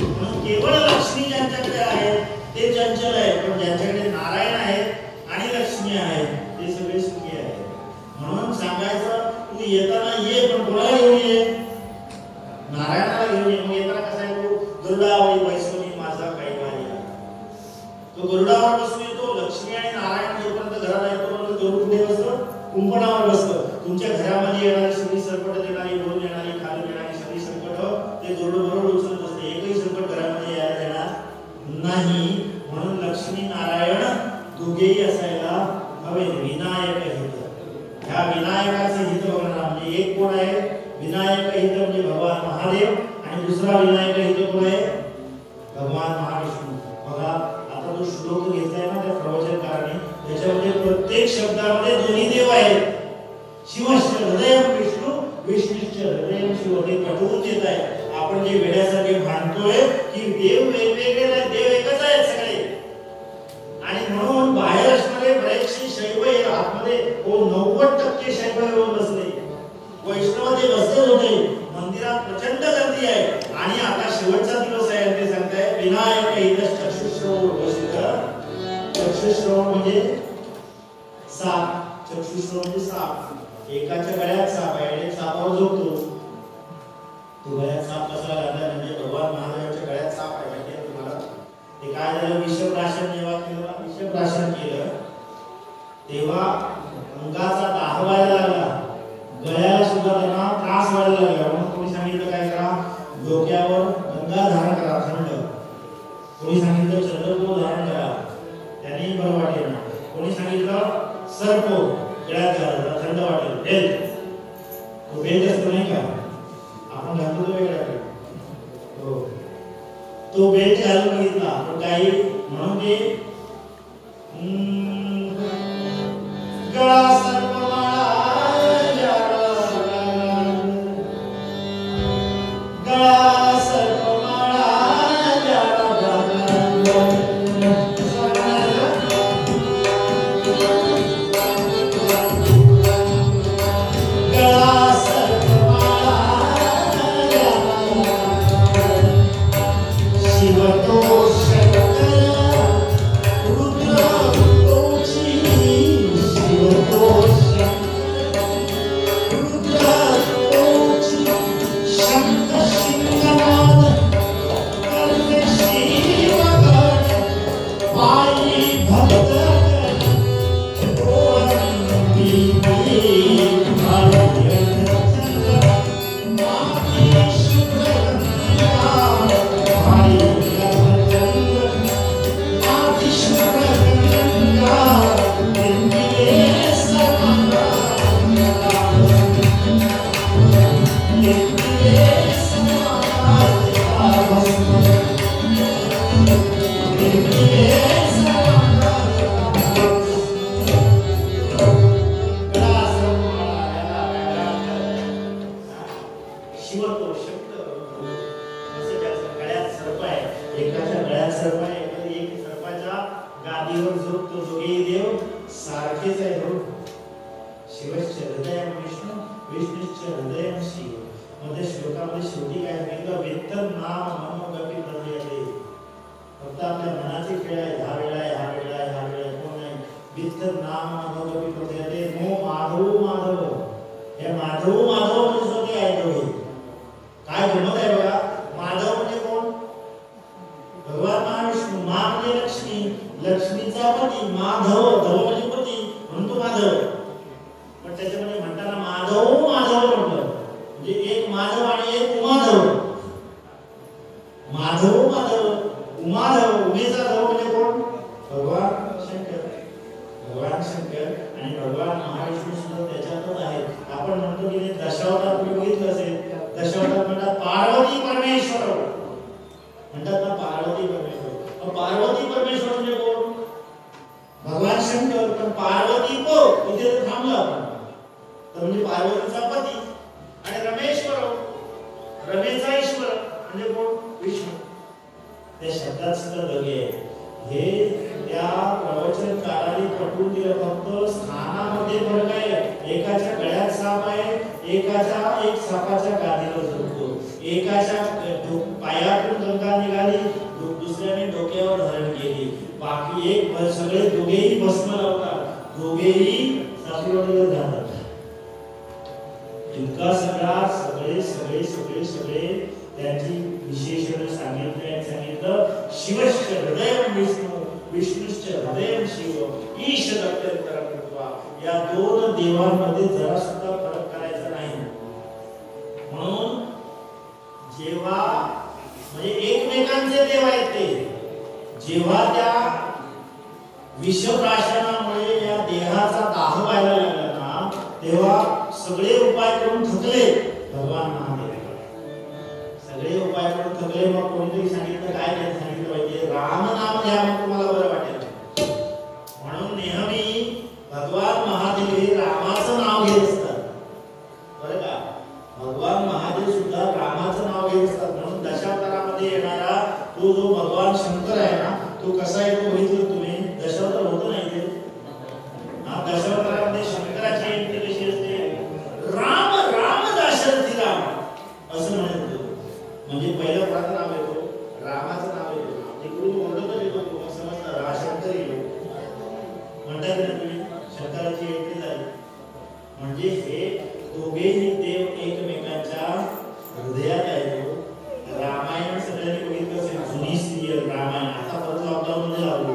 म्हणून केवळ लक्ष्मी ज्यांच्याकडे आहे ते चंचल आहे, पण ज्यांच्याकडे नारायण आहे आणि लक्ष्मी आहे ते सगळे सुखी आहेत. म्हणून सांगायचं, तू येताना ये, पण कोणाला घेऊन ये? नारायणाला घेऊन ये. मग येताना कसा आहे, तो गरुडावरी बैसोनी माझा कैवारी. तो गरुडावर बसून येतो. लक्ष्मी आणि नारायण जोपर्यंत घरात येतो तोपर्यंत गरुड कुठे बसतो? कुंपणावर बसतो. तुमच्या घरामध्ये येणारी सगळी संकट देणारी, बोलून येणारी, खाली येणारी सगळी संकट ते गरुड बरोबर उचलत असते. एकही संकट घरामध्ये यायला देणार नाही. म्हणून लक्ष्मी नारायण दोघेही असायला हवे. विनायक हित, ह्या विनायकाचे हित बघणार. म्हणजे एक कोण आहे विनायक हित, म्हणजे भगवान महादेव, आणि दुसरा विनायक हित कोण आहे? भगवान महाविष्णू. बघा आता जो श्लोक घेतलाय ना त्या प्रवचनकाराने, त्याच्यामध्ये प्रत्येक शब्दामध्ये दोन्ही देव आहेत. शिवश्च हृदयं विष्णू, विष्णुश्च हृदयं शिव. हे पटवून येत आहे. आपण जे वेड्यासारखे भांडतोय की देव वेगवेगळे नाही, देव एकच आहेत सगळे. आणि म्हणून बाहेर असणारे बरेचसे शैव आतमध्ये 90% शैव येऊन बसले. वैष्णव ते बसले होते. मंदिरात प्रचंड गर्दी आहे. आणि आता शेवटचा दिवस आहे. ते सांगताय विनायक हितः चक्षुश्रवण बसित. चक्षुश्रवण म्हणजे साप. चक्षुश्रवण म्हणजे साप. एकाच्या गळ्यात साप आहे, एक सापावर झोपतो. तो गळ्यात साप कसा घातला म्हणजे भगवान महादेवाच्या गळ्यात साप आहे. माहिती आहे तुम्हाला? ते काय झालं, विषप्राशन जेव्हा केलं, विषप्राशन केलं तेव्हा अंगाचा दाह व्हायला लागला, गळ्याला सुद्धा त्यांना त्रास व्हायला लागला. म्हणून कोणी सांगितलं काय करा, डोक्यावर गंगा धारण करा थंड. कोणी सांगितलं चंद्रकोर धारण करा, त्याने बरं वाटेल. कोणी सांगितलं सर्प गळ्यात घाला थंड वाटेल. बेल्ट, तो बेल्ट असतो नाही का आपण घालतो तो वेगळा. हो, तो बेल्ट घालून बघितला. पण काही म्हणून ते गळा सर्पमाळा गळा सर्पमाळा दशावतार म्हणतात पार्वती परमेश्वर म्हणतात ना, पार्वती परमेश्वर. पार्वती परमेश्वर म्हणजे कोण? भगवान शंकर. पण पार्वती को इथे थांबला आपण, तर म्हणजे पार्वतीचा पती. आणि रमेश्वर, रमेचा ईश्वर म्हणजे कोण? विष्णू. त्या शब्दात सुद्धा दोघे हे त्या प्रवचनकाराने पटवून दिलं. फक्त स्थानामध्ये फरक आहे. एकाच्या गळ्यात साप आहे, एकाच्या एक सापाच्या गादीवर झोपतो, एकाच्या पायातून गंगा निघाली, दुसऱ्याने डोक्यावर धारण केली. बाकी एक सगळे दोघेही भस्म लावतात, दोघेही सासवडीवर जातात. इतका सगळा सगळे सगळे सगळे सगळे त्यांची विशेषण सांगितलं. शिवश्च हृदयं विष्णू विष्णुश्च हृदयं शिव ईश दत्तंतर कृत्वा. या दोन देवांमध्ये जरा सुद्धा फरक करायचा नाही. म्हणून जेव्हा म्हणजे एकमेकांचे देव आहेत ते, जेव्हा त्या विषप्राशनामुळे या देहाचा दाह व्हायला लागला ना, तेव्हा सगळे उपाय करून थकले भगवान महादेव. सगळे उपाय करून थकले. मग कोणीतरी सांगितलं, काय नाही सांगितलं पाहिजे, राम नाम घ्या मग तुम्हाला बरं वाटेल. म्हणून नेहमी भगवान महादेव हे रामाचं नाव घेत असतात बरं का. भगवान महादेव सुद्धा रामाचं नाव घेत असतात. म्हणून दशावतारामध्ये येणारा तो जो भगवान शंकर आहे ना, तो कसा येतो बघितलं तुम्ही? दशावतार होतो नाही ते. हा, दशावतारामध्ये शंकराची एंट्री कशी असते? राम राम दाशरथी राम असं म्हणतो. म्हणजे पहिलं कोणाचं नाव येतो? रामाचं नाव येतो. तिकडून ओरडत येतो, मग समजतं रा शंकर येतो म्हणतात ना तुम्ही. शंकराची एंट्री झाली म्हणजे हे दोघेही देव एकमेकांच्या हृदयात आहेत. रामायण सगळ्यांनी बघितलं असेल, जुनी सिरियल रामायण. आता परत लॉकडाऊन मध्ये लावली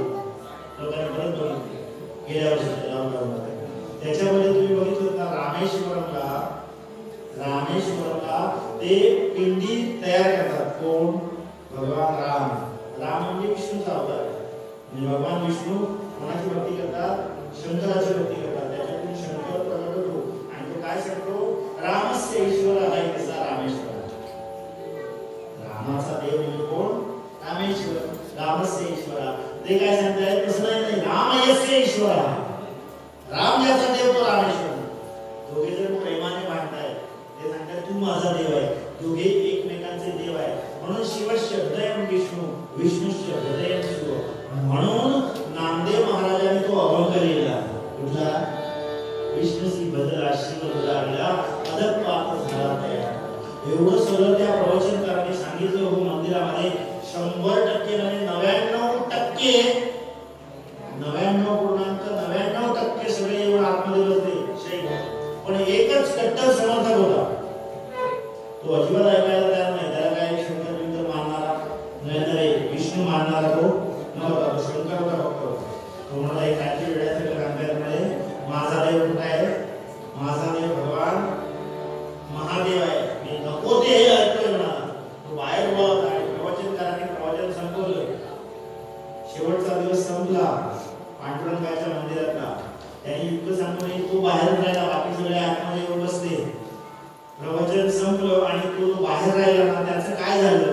लोकांनी, परत बघितली गेल्या वर्षी लॉकडाऊन मध्ये. त्याच्यामध्ये तुम्ही बघितलं का रामेश्वरमला ते पिंडी तयार करतात. कोण? भगवान राम. राम म्हणजे विष्णूचा अवतार. म्हणजे भगवान विष्णू कोणाची भक्ती करतात? शंकराची भक्ती करतात. त्याच्यातून शंकर प्रकट होतो आणि तो काय सांगतो? रामस्य ईश्वर आहे तसा रामेश्वर. रामाचा देव म्हणजे कोण? रामेश्वर. रामस्य ईश्वर. ते काय सांगताय? तसं नाही, रामयस्य ईश्वर. राम ज्याचा देव तो रामेश्वर. दोघे जण प्रेमाने मानतायत. ते सांगतात तू माझा देव आहे. दोघे एकमेकांचे देव आहे. म्हणून शिवश्च हृदयं विष्णू विष्णुश्च हृदयं शिव. म्हणून नामदेव महाराजांनी तो अभंग लिहिला. कुठला? विष्णुसी बदला शिव लागला अदत्पात झाला तयार. एवढं सगळं त्या प्रवचनकारांनी सांगितलं हो मंदिरामध्ये. 100% आणि 99% 99.99% सगळे एवढं आतमध्ये बसले शैव. पण एकच कट्टर समर्थक होता. तो अजिबात ऐकायला तयार नाही. त्याला काय शंकर बिंकर मानणारा नाही, विष्णू मानणारा तो नव्हता. शंकर होता फक्त. तो म्हणाला एक काहीतरी वेळाचं ग्रंथामध्ये माझा देव कुठे आहे? माझा देव भगवान महादेव आहे. मी नको ते हे ऐकतोय म्हणाला. तो बाहेर उभा होता आणि प्रवचनकाराने प्रवचन संपवलं. शेवटचा दिवस संपला पांडुरंगाच्या मंदिरातला. त्यांनी इतकं सांगून तो बाहेर राहिला, बाकी सगळे आतमध्ये येऊन बसले. प्रवचन संपलं आणि तो बाहेर राहिला ना, त्याचं काय झालं?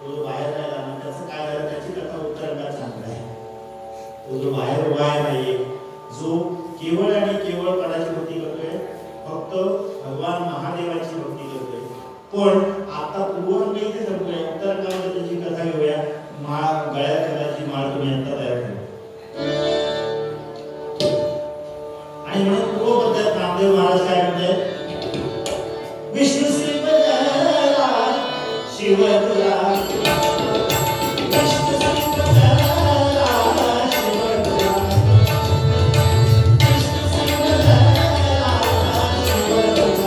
तो बाहेर राहिला ना, त्याचं काय झालं? त्याची कथा उत्तरांगात सांगताय. तो जो बाहेर उभा आहे नाही, जो केवळ आणि केवळ पदाची भक्ती करतोय, फक्त भगवान महादेवाची भक्ती करतोय. पण आता पूर्ण इथे संपलंय. उत्तरांगामध्ये त्याची कथा घेऊया. माळ, गळ्यात घालायची माळ तुम्ही आता तयार करा. आणि म्हणून पूर्व पद्धत नामदेव महाराज काय म्हणतात? विष्णू श्री बदला शिव तुला, विष्णू श्री बदला शिव तुला, विष्णू श्री बदला शिव तुला.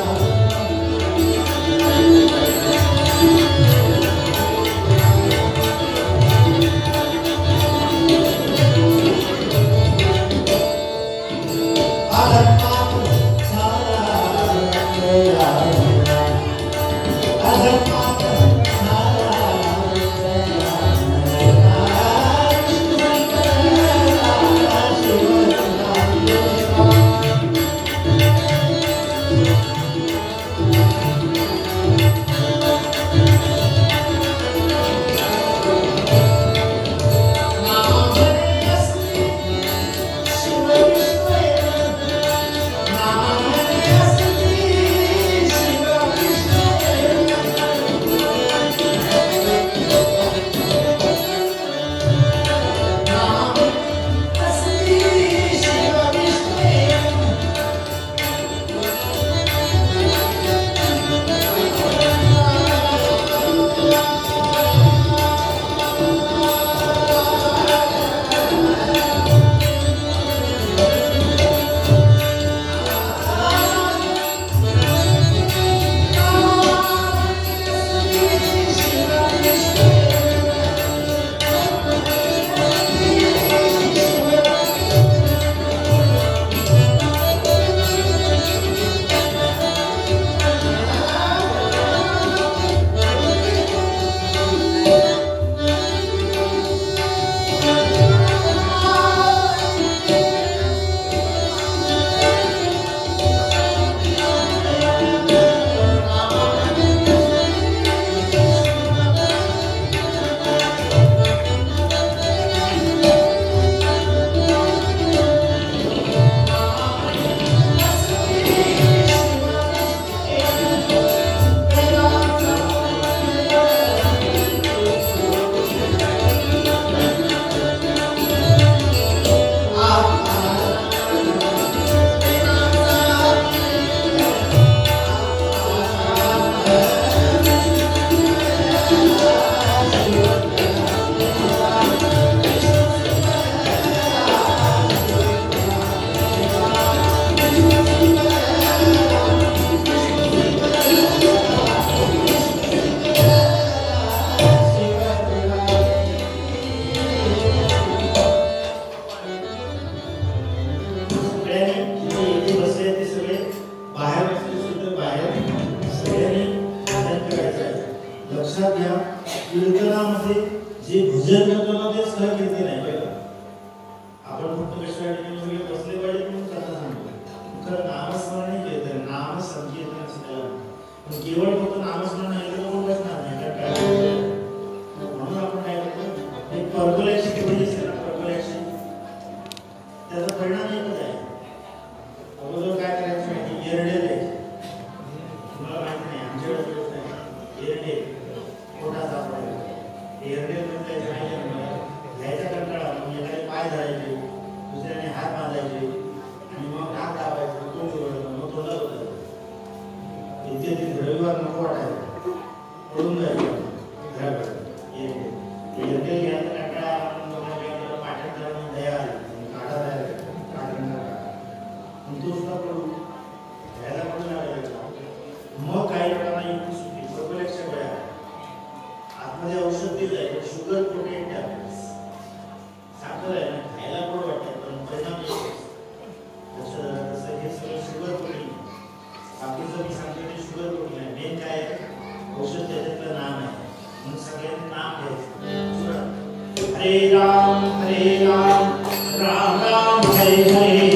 लक्षात घ्या कीर्तनामध्ये जे भजन करतो ना तेच खरं कीर्तन आहे बघा. आपण फक्त कशासाठी सगळे बसले पाहिजे म्हणून कथा सांगतो खरं नामस्मरण कीर्तन नाम संकीर्तन असतं. पण केवळ फक्त नामस्मरण ऐकलं तर कोण बसणार नाही काय. म्हणून आपण काय करतो एक पर्गोलेक्शन थोडी असते ना पर्गोलेक्शन त्याचा परिणाम एकच आहे. अगोदर काय करायचं माहिती एरडे द्यायचे तुम्हाला माहिती नाही आमच्याकडे एरडे पोटा सापडायचा एरडे म्हणजे घ्यायचा कंटाळा मग एकाने पाय धरायचे दुसऱ्याने हात बांधायचे आणि मग नाक दाबायचं तोंड उघडायचं मग तोंडात होतं इथे रविवार नको वाटायचं पडून जायचं घराकडे एरडे घ्यायचा कंटाळा पाठण करून दया काढा द्यायला तो सुद्धा पडू घ्यायला पडू लागायचा. मग काही लोकांना इतकी सुट्टी पर्गोलेक्शन वेळा आतमध्ये औषध दिलं आहे शुगर प्रोटीन टॅब्लेट्स साखर आहे ना खायला गोड वाटतं पण परिणाम जसं हे सगळं शुगर प्रोटीन बाकीचं मी सांगतो ते शुगर प्रोटीन आहे. मेन काय आहे औषध त्याच्यातलं नाम आहे म्हणून सगळ्यांनी नाम घ्यायचं. हरे राम राम राम हरे हरे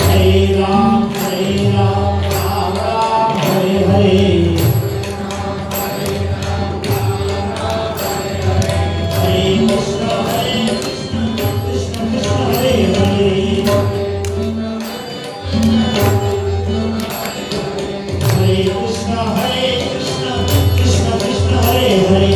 हरे राम राम राम हरे हरे हरे कृष्ण कृष्ण कृष्ण हरे हरे हरे कृष्ण कृष्ण कृष्ण हरे हरे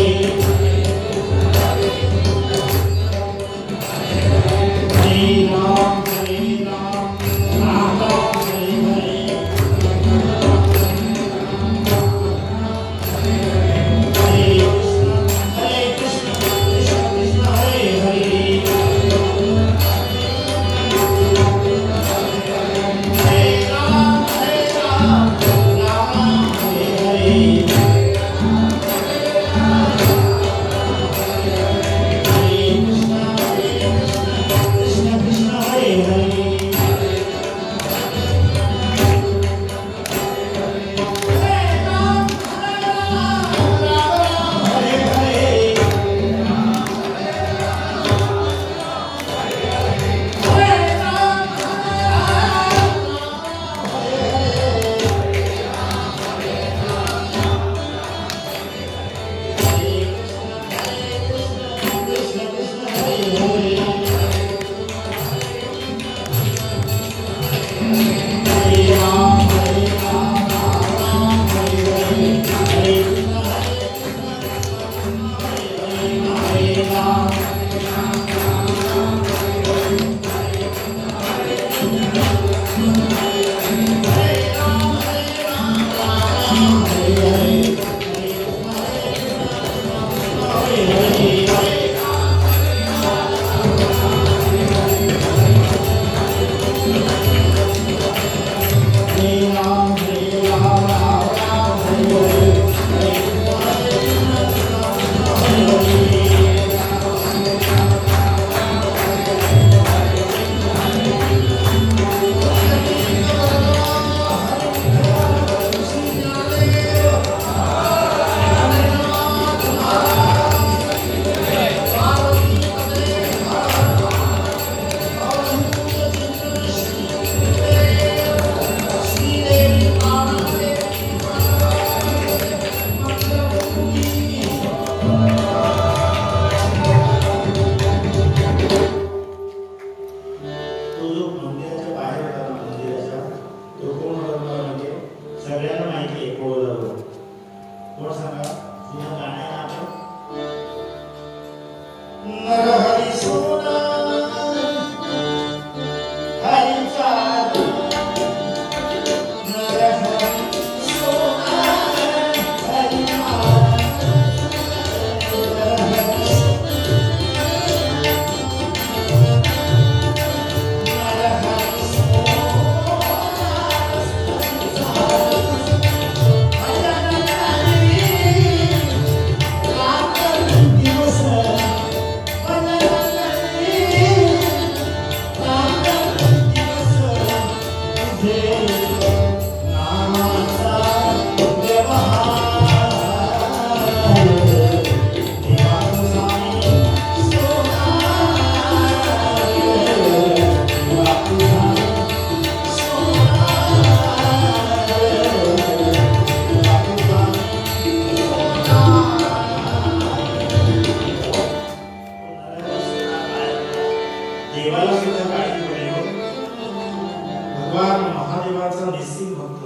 मिसिंग भक्त,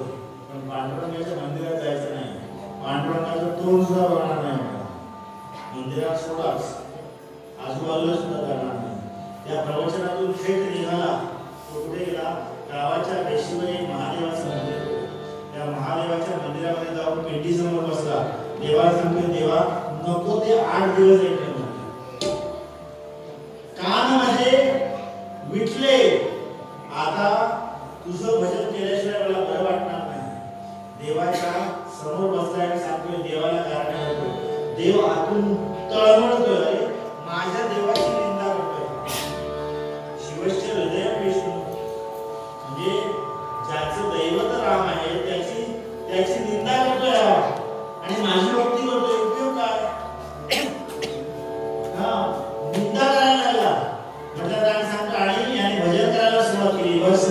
पण पांडुरंगाच्या मंदिरात जायचं नाही, पांडुरंगाचं तोंड सुद्धा बघणार नाही मला, मंदिरात सोडाच, आजूबाजूला सुद्धा जाणार नाही. त्या प्रवचनातून थेट निघाला, तो कुठे गेला, गावाच्या वेशीवर एक महादेवाचं मंदिर, त्या महादेवाच्या मंदिरामध्ये जाऊन पेटीसमोर बसला, देवा सांगतो, देवा नको ते 8 दिवस ऐकलं, कान माझे विटले, आता तुझं भजन केल्याशिवाय मला बरं वाटणार नाही. देवाच्या समोर बसलाय आणि सांगतोय, देवाला गारण्या होतोय, देव आतून तळमळतोय, माझ्या देवाची निंदा करतोय. शिवस्य हृदय विष्णू, म्हणजे ज्याचं दैवत राम आहे त्याची निंदा करतोय आणि माझी भक्ती करतोय. उपयोग काय? निंदा करायला लागला म्हटलं तर सांगतो, आणि याने भजन करायला सुरुवात केली. बस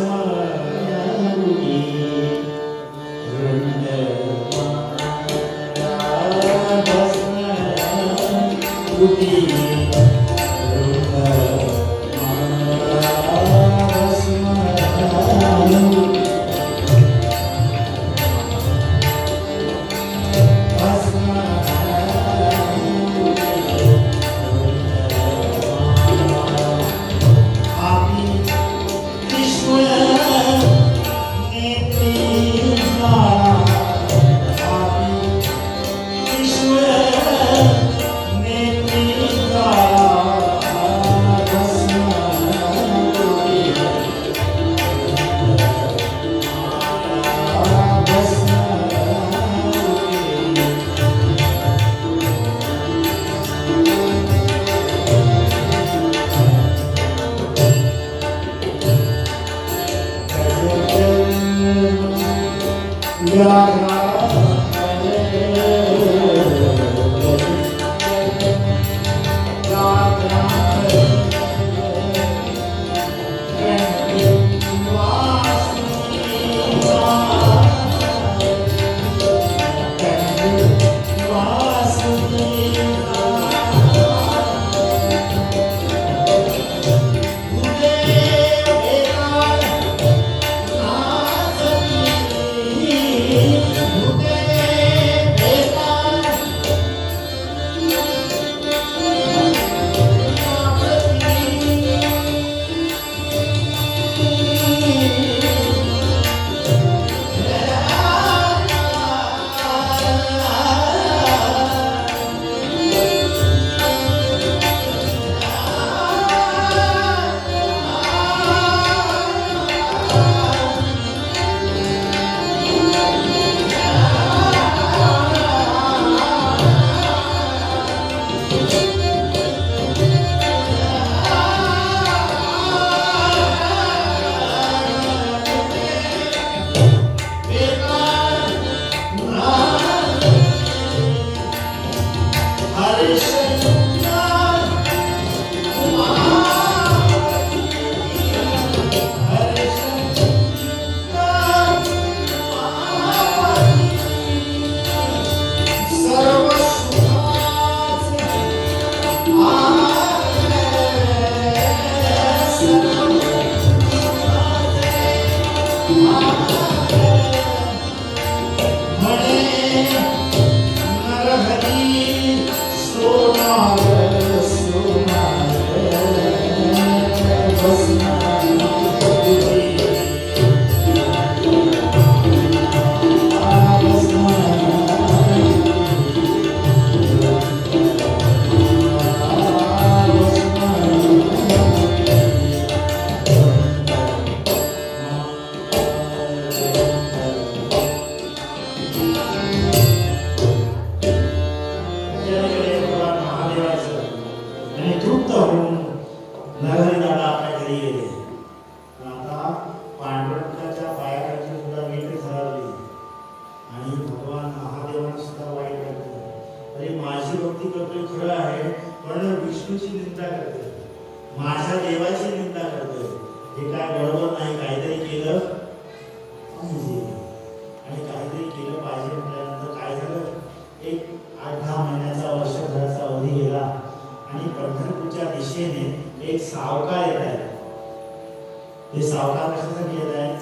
सावकार कशासाठी येत आहे,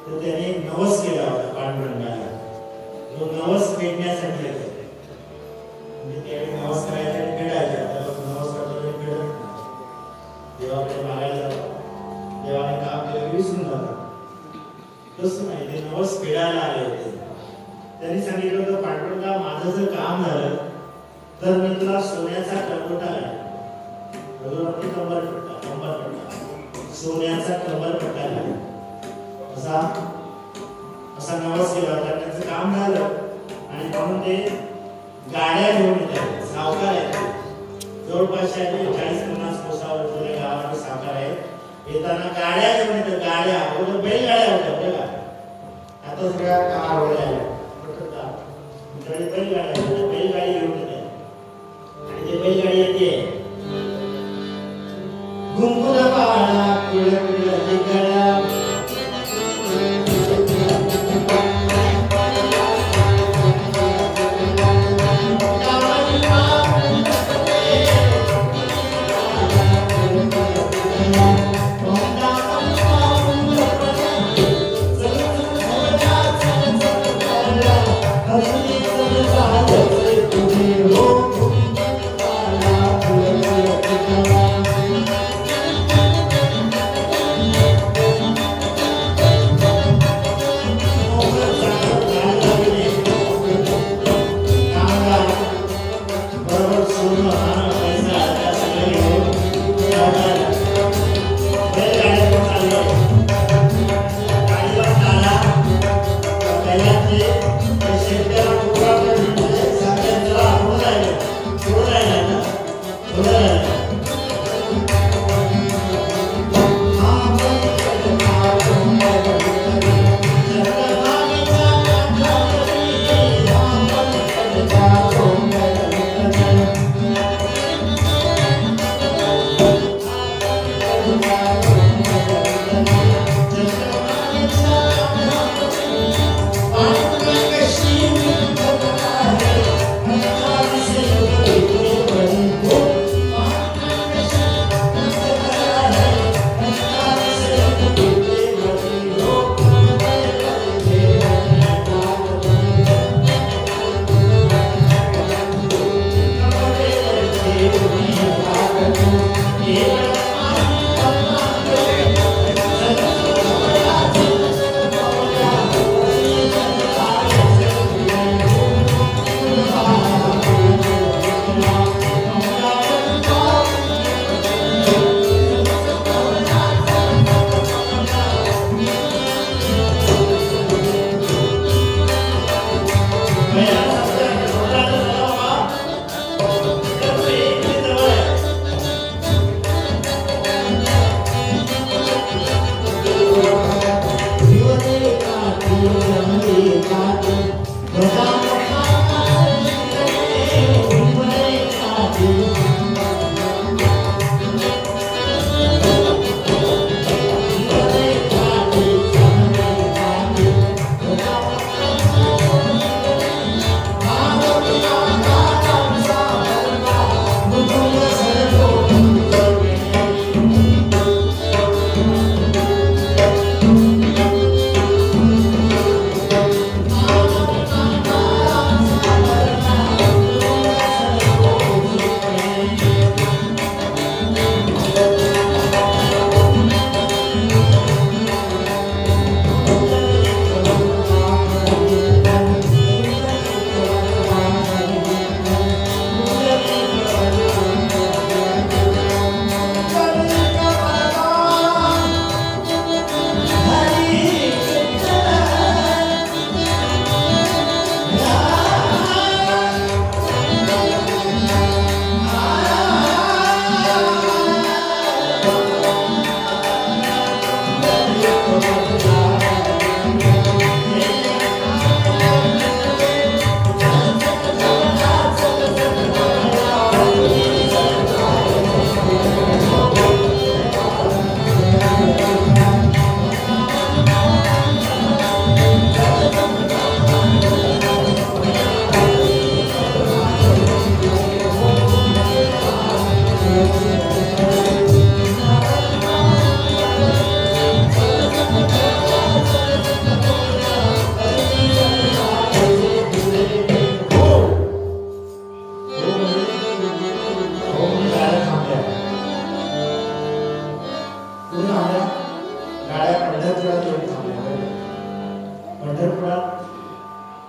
तर त्याने नवस केला होता. नवस फेडण्यासाठी येते. म्हणजे त्यावेळी नवस करायचे आणि फेडायचे. आता नवस करतो आणि फेडत नाही. देवाकडे मागायला जातात, देवाने काम केलं विसरून जातात. तसं नाही, ते नवस फेडायला आले होते. त्यांनी सांगितलं होतं, पांडुरंगा माझं जर काम झालं तर मी तुला सोन्याचा कंबरपट्टा घालेन. सोन्याचा कंबरपट्टा घालेन. असा नवस केला होता. त्याचं काम झालं आणि म्हणून ते गाड्या घेऊन येतात. सावकार आहेत, जवळपास 40-50 कोसावर जुन्या गावामध्ये सावकार आहेत. येताना गाड्या घेऊन येतात. गाड्या अगोदर बैलगाड्या होत्या बघा, आता सगळ्या कार वगैरे बैलगाडी घेऊन येतात. आणि ते बैलगाडी येते, घुंगुर बाळा कुळ कुळ निघाला, तुझे हो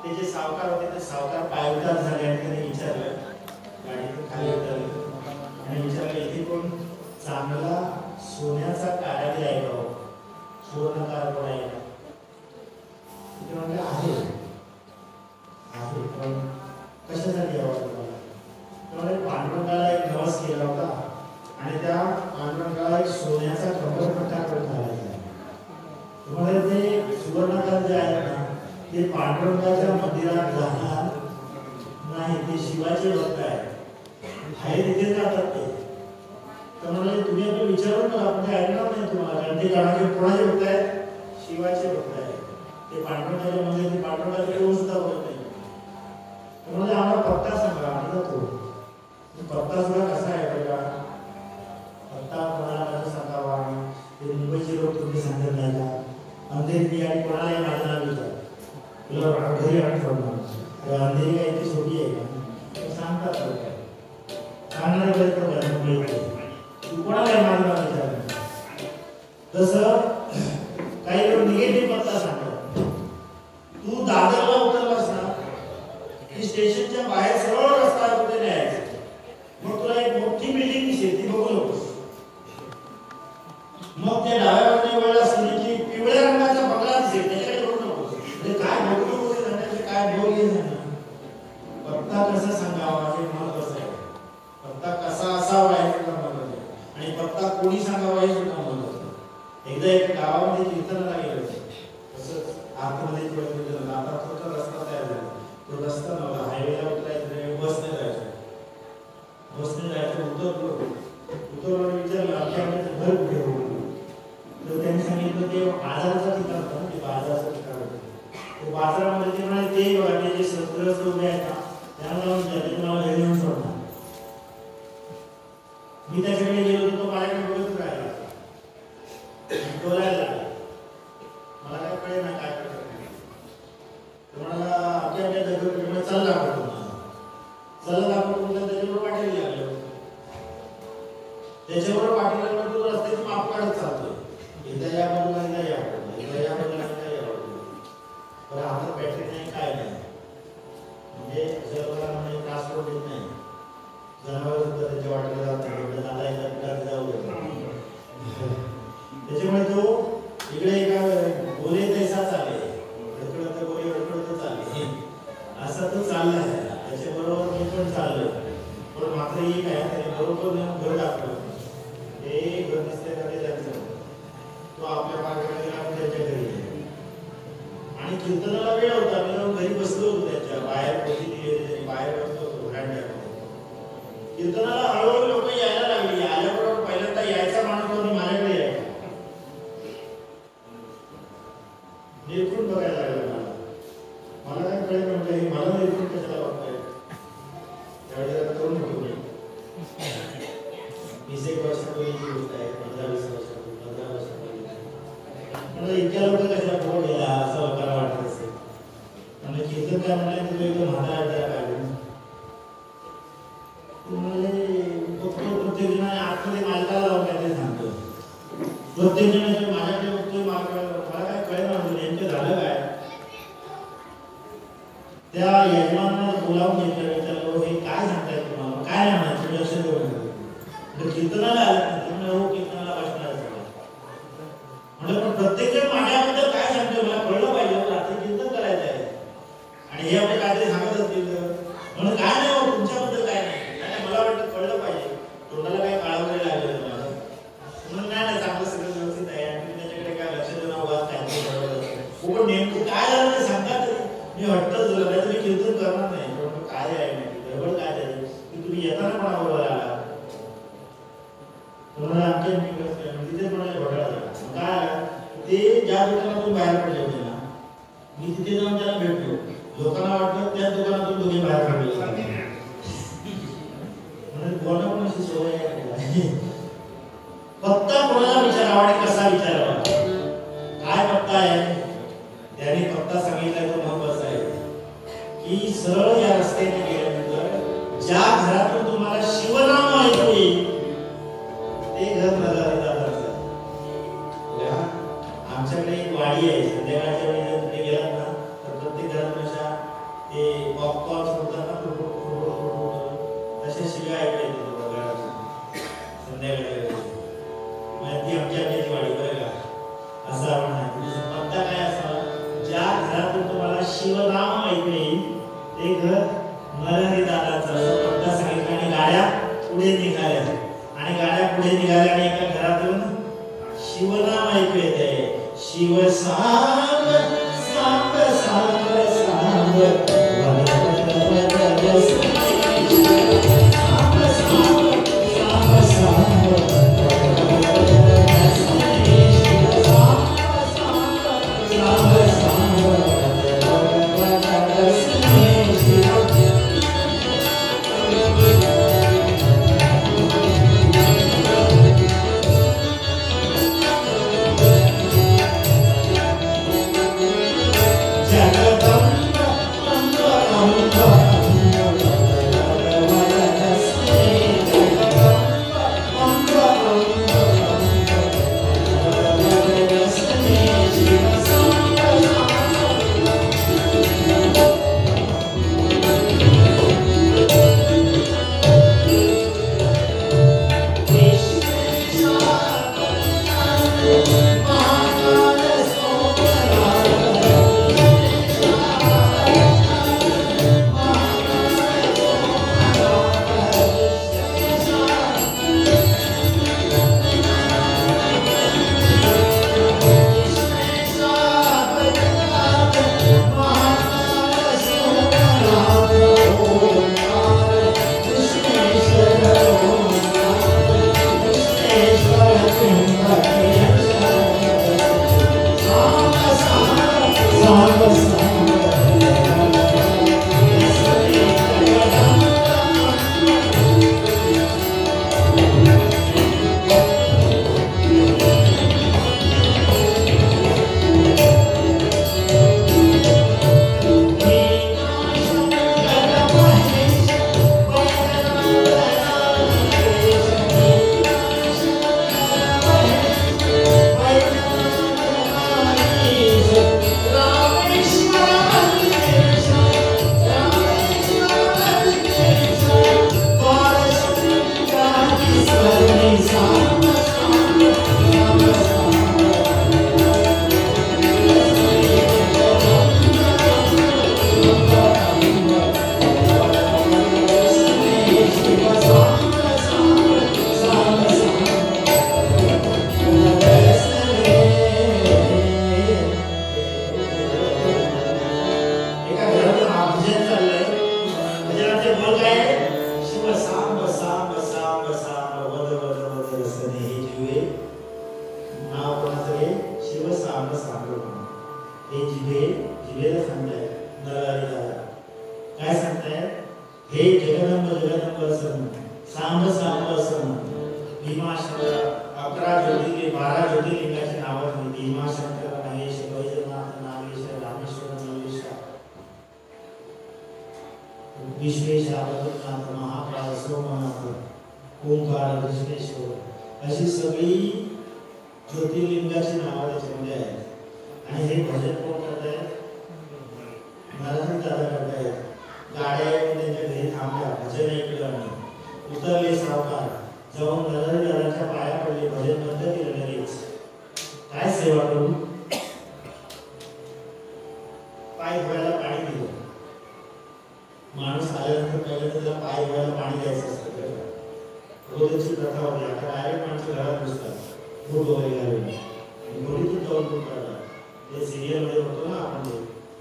ते जे सावकार होते ते सावकार पायउतार झाले आणि त्यांनी विचारलं, गाडीतून खाली उतरले आणि विचारलं, इथे कोण चांगला सोन्याचा कारागीर आहे का? सुवर्णकार कोण आहे का? ते म्हणले आहे, पण कशासाठी यावं तुम्हाला? त्यामुळे पांडुरंगाला एक नवस केला होता आणि त्या पांडुरंगाला एक सोन्याचा कमरपट्टा करून घालायचा. तुम्हाला ते सुवर्णकार जे आहे ना, ते पांडुरंगाच्या मंदिरात जाणार नाही, ते शिवाचे भक्त आहे तिथे जातात ते. त्यामुळे तुम्ही आपलं विचारून बघा, आपण ते ऐकणार नाही तुम्हाला, कारण ते गावाचे कोणाचे भक्त आहेत? शिवाचे भक्त आहेत. ते पांडुरंगाच्या मंदिर, ते पांडुरंगाची व्यवस्था होत नाही. त्यामुळे आम्हाला पत्ता सांगा, आम्ही जातो. पत्ता सुद्धा कसा आहे बघा, पत्ता कोणाला कसं सांगावा? ते मुंबईचे लोक तुम्ही सांगत नाही का? अंधेरी आणि कोणालाही माझं नाव विचार, तुला घरी आठवणार अंधेरी काय ती छोटी आहे का? सांगतात सांगणारे प्रयत्न करा मुंबईकडे, तू कोणालाही माझं नाव विचार. तसं काही लोक निगेटिव्ह पत्ता सांगतात. तू दादरला उतरलास ना की स्टेशनच्या बाहेर सरळ रस्ता कुठे न्यायचा, मग तुला एक मोठी बिल्डिंग दिसेल, ती बघू नकोस. मग त्या डाव्या बाजूने वळला की पिवळ्या रंगाचा बंगला दिसेल, त्याच्याकडे बघू नकोस. म्हणजे काय बघू नकोस सांगण्याचे काय बोल घे ना. पत्ता कसा सांगावा हे महत्वाचं आहे. पत्ता कसा असावा हे सुद्धा महत्वाचं आहे आणि पत्ता कोणी सांगावा हे सुद्धा महत्वाचं आहे. एकदा एक गावामध्ये कीर्तनाला गेलो होतो, तसंच आतमध्ये थोडं आता फक्त रस्ता तयार झाला. तो रस्ता नव्हता, हायवेला उतरायचं, बसने जायचं. बसने जायचं उतरलो विचारलं आमच्याकडे घर कुठे होतं, तर त्यांनी सांगितलं ते बाजाराचं ठिकाण होतं ना, ते बाजाराचं ठिकाण होतं. ते बाजारामध्ये ते म्हणाले ते बघा जे सत्रस्त उभे आहेत ना त्यांना तुम्हाला घरी येऊन सोडणार. मी त्याच्याकडे गेलो होतो, तो माझ्याकडे बघत राहिला, बोलायला लागला. मला काय कळेल ना काय करत नाही. तुम्हाला आपल्या जगत चालला आपण चला दाखवतो, त्याच्याबरोबर पाठीला लागलो. त्याच्याबरोबर पाठीला लागलो, तो रस्त्याची माप काढत चालतोय. एकदा या बाजूला, एकदा या बाजूला, एकदा या बाजूला, एकदा या बाजूला. पण हातात बॅटरी नाही, काय नाही. म्हणजे शरीराला म्हणजे ट्रान्सपोर्ट येत नाही. जनावर सुद्धा त्याच्या वाटेला जात नाही, दादा एका पिकात जाऊ देत. त्याच्यामुळे तो इकडे एका गोले तैसा चाले, अडकळत गोले अडकळत चालले, असा तो चाललाय. त्याच्याबरोबर मी पण चाललोय. पण मात्र एक आहे, त्याने बरोबर घर दाखवलं. हे घर दिसतंय का ते त्यांचं, तो आपल्या मार्गाने गेला, आपण त्याच्या घरी गेलो. आणि कीर्तनाला वेळ होता, मी जाऊन घरी बसलो होतो. त्याच्या बाहेर बाहेर बसलो होतो व्हरांड्यामध्ये. कीर्तनाला हळूहळू लोक यायला लागली. आल्याबरोबर पहिल्यांदा यायचा माणूस होता माझ्याकडे यायचा. निरखून बघायला लागलं मला काय कळेल म्हटलं, हे मला निरखून कशाला बघताय. त्यावेळेला तरुण होतो मी, 20 वर्षापूर्वीची गोष्ट आहे, 15-20 वर्षापूर्वी, 15 वर्षापूर्वी. म्हणजे इतक्या लोक कशाला पुढे गेला असं लोकांना वाटत असेल. म्हणजे कीर्तन काय म्हणाले, तुला एकदम म्हातारा काढून बघतो प्रत्येक जण आतमध्ये मालकाला जाऊन काय ते सांगतो. प्रत्येक जण माझ्याकडे बघतोय, मालकाला. मला काय कळेल ना नेमकं झालं काय. त्या यजमानाला बोलावून घेतलं, विचारलं हे काय सांगताय तुम्हाला, काय नाही म्हणायचं, लक्ष देऊन. कीर्तनाला आलं, हो कीर्तनाला बसणार म्हणजे. पण प्रत्येक जण माझ्याबद्दल काय सांगतोय मला कळलं पाहिजे. रात्री कीर्तन करायचं आहे आणि हे आपले काहीतरी सांगत असतील म्हणून काय नाही हो तुमच्याबद्दल काय नाही, मला वाटतं कळलं पाहिजे. तोंडाला काय काळा वगैरे लागलं तुम्हाला म्हणून नाही चांगलं सगळं व्यवस्थित आहे. आणि त्याच्याकडे काय लक्ष देणं उगाच काय पण नेमकं काय झालं ते सांगतात. मी हट्टच झालं नाही, तुम्ही कीर्तन करणार नाही. काय आहे गडबड काय झाली की तुम्ही येताना कोणाबरोबर आला, तुम्हाला आमच्या तिथे कोणाला घोटाळा झाला. काय ते ज्या दुकानातून बाहेर पडले होते ना, मी तिथे जाऊन त्याला भेटलो. लोकांना वाटलं त्याच दुकानातून दोघे बाहेर पडले म्हणजे कोणा कोणाची सवय आहे. पत्ता कोणाला विचारावा आणि कसा विचारावा, काय पत्ता आहे त्याने पत्ता सांगितलाय तो महत्वाचा आहे. की सरळ या रस्त्याने गेल्यानंतर ज्या घरातून तुम्हाला शिवनाम ऐकू येईल ते घर नजर दादाचं. आमच्याकडे एक वाडी आहे, संध्याकाळच्या वेळी जर तुम्ही गेलात ना तर पॉपकॉर्न होताना तसे शिव्या ऐकले संध्याकाळी ती आमच्या वाडी बरं का असा पत्ता काय असावा ज्या घरातून तुम्हाला शिवनाम ऐकू येईल ते घर मराठी दादाचं असं पत्ता सांगितलं आणि गाड्या पुढे निघाल्या आणि एका घरातून शिवनाम ऐकू येते शिव सांग सांग सांग सांग अशी सगळी ज्योतिर्लिंगाची नावं त्याच्यामध्ये आहेत आणि हे भजन कोण करतायत मराठी दादा करतायत गाड्या त्यांच्या घरी थांबल्या भजन ऐकलं आणि उतरले सावकार जाऊन मराठी दादाच्या पाया पडले भजन बंद केलं लगेच काय सेवा करू पाय धुवायला पाणी दिलं माणूस आल्यानंतर पहिल्यांदा त्याला पाय धुवायला पाणी द्यायचं असतं रोजची प्रथा होती आता डायरेक्ट माणसं घरात बसतात दूध वगैरे घालून घोडीतून जाऊन दूध काढतात ते सिरियलमध्ये होतो ना आपण ते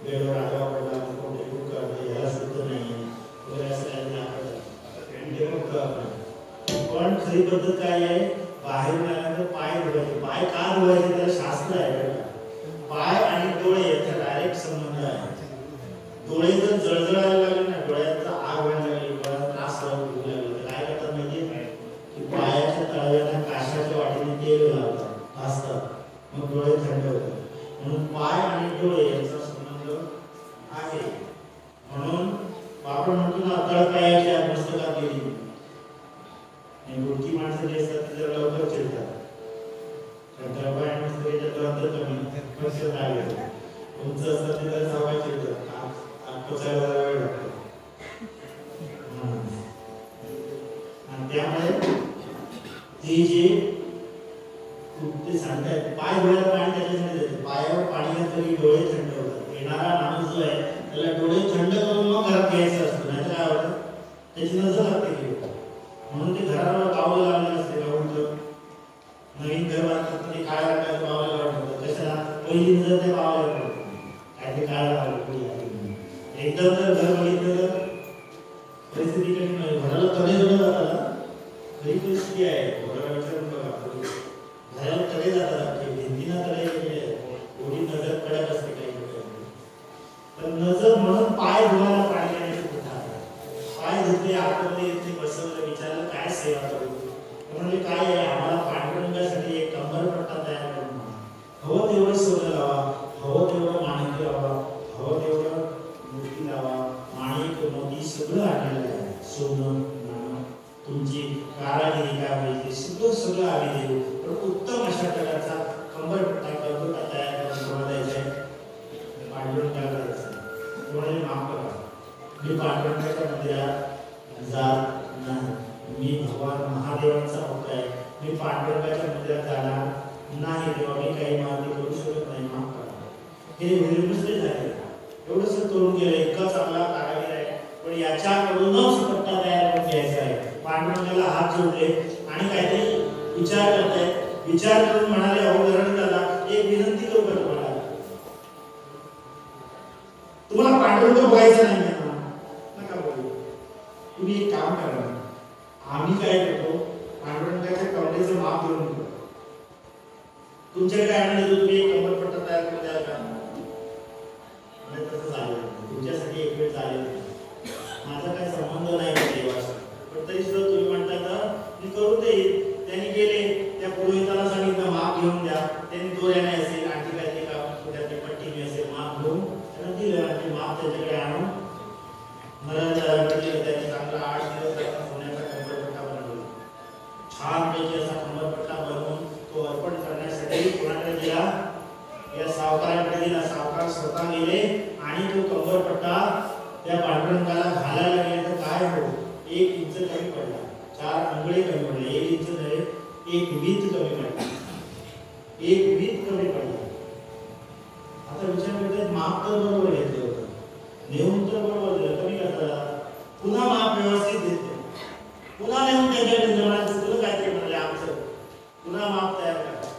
बेडवर आगाव पडला कोणते दूध काढतो याला शुद्ध नाही वगैरे असं काही दाखवतात ते बघतो आपण पण खरी पद्धत काय आहे बाहेर आल्यानंतर पाय धुवायचे पाय का धुवायचे त्याला शास्त्र आहे पाय आणि डोळे याचा डायरेक्ट संबंध आहे डोळे जर जळजळायला लागले ना डोळ्यांचा आग व्हायला लागली डोळ्यात त्रास व्हायला लागला काय करतात माहिती पायाच्या तळव्याला काशाच्या वाटीने तेल लावतात भाजतात मग डोळे थंड होतात म्हणून पाय आणि डोळे यांचा संबंध आहे म्हणून आपण म्हणतो ना तळपायाच्या मस्तकात गेली आणि मोठी माणसं जी असतात ती जरा लवकर चिडतात कारण तळपाय मस्तकाच्या तळात कमी पक्ष लागले उंच असतात ते जरा सवय चिडतात पोचायला जरा वेळ लागतो त्यामुळे ती जी ते सांगतात पाय डोळ्यात पाणी त्याच्यासाठी देते, पायावर पाणी घातलं डोळे थंड होतात. येणारा माणूस जो आहे त्याला डोळे थंड करून मग घरात घ्यायचं असतं, नाही तर काय होतं त्याची नजर लागते की म्हणून ते घरावर पावलं लावलेलं असते. गावून नवीन घर बांधतात ते काळ्या रंगाचं पावलं लावतात, कशाला पहिली नजर त्या पावल्यावर पडते, काय ते काळं लावलं. एकदम जर घर बघितलं तर परिस्थिती कधी नाही, घराला तडे जवळ जाताना खरी परिस्थिती आहे. घराला विचारून बघा, घराला तडे जातात, भिंतीला तडे एवढी नजर कडक असते काही तर नजर म्हणून पाय धुवायला पाणी येण्याची प्रथा आहे. पाय धुतले, आतमध्ये येतले, बसवलं, विचारलं काय सेवा करू, म्हणजे काय आहे आम्हाला पांडुरंगासाठी एक कंबरपट्टा तयार करून हवं तेवढं सोनं लावा, हवं तेवढं माणिक लावा, हवं तेवढं मूर्ती लावा, माणिक मोती सगळं आणलेलं आहे. सोनं नाणं तुमची कारागिरी काय होईल ते सगळं आम्ही देऊ, पण उत्तम अशा प्रकारचा कंबरपट्टा कंबरपट्टा तयार करून तुम्हाला द्यायचा आहे. पांडुरंगाला द्यायचं तुम्हाला माफ करा, मी पांडुरंगाच्या मंदिरात जात नाही, मी भगवान महादेवांचा भक्त आहे, मी पांडुरंगाच्या मंदिरात जाणार नाही, तेव्हा मी काही मागणी करू शकत नाही, माफ करा. हे निर्मिसले झाले, एवढंच करून गेलं. इतका चांगला कारागीर आहे, पण याच्याकडूनच पट्टा तयार करून घ्यायचा आहे. पांडुरंगाला हात जोडले आणि काहीतरी विचार करताय, विचार करून म्हणाले, अहो धरण दादा एक विनंती करू का तुम्हाला, तुम्हाला पांडुरंग बघायचं नाही ना, नका बघू, तुम्ही एक काम करा, आम्ही काय करतो पांडुरंगाच्या कमरेचं माप घेऊन घेतो, तुमच्याकडे काय आणलं तुम्ही एक कंबरपट्टा तयार करून द्याल का? म्हणजे तसं चालेल, तुमच्यासाठी एक वेळ चालेल, माझा काही संबंध नाही देवाचा, पण तरी सुद्धा तुम्ही म्हणता का मी करू देईल. त्यांनी गेले, त्या पुरोहिताला सांगितलं माप घेऊन द्या, त्यांनी दोऱ्याने असेल आणखी काहीतरी त्याची पट्टीने असेल माप घेऊन त्यांना दिलं आणि माप त्याच्याकडे आणून त्यांनी चांगला 8 दिवस सोन्याचा कंबरपट्टा बनवला. छानपैकी असा कंबरपट्टा बनवून तो अर्पण करण्यासाठी कोणाकडे दिला, या सावकाराकडे दिला. सावकार स्वतः गेले आणि तो कंबरपट्टा त्या पांडुरंगाला घालायला गेले तर काय हो 1 इंच कमी पडला, 4 अंगळे कमी पडले, 1 इंच नव्हे 1 वीत कमी पडला, 1 वीत कमी पडला. आता विचार करतात माप तर बरोबर घेतलं होतं, नेऊन तर बरोबर दिलं, कमी करता पुन्हा माप व्यवस्थित देते, पुन्हा नेऊन त्याच्याकडे जमायचं तुला काहीतरी म्हणले आमचं पुन्हा माप तयार करा,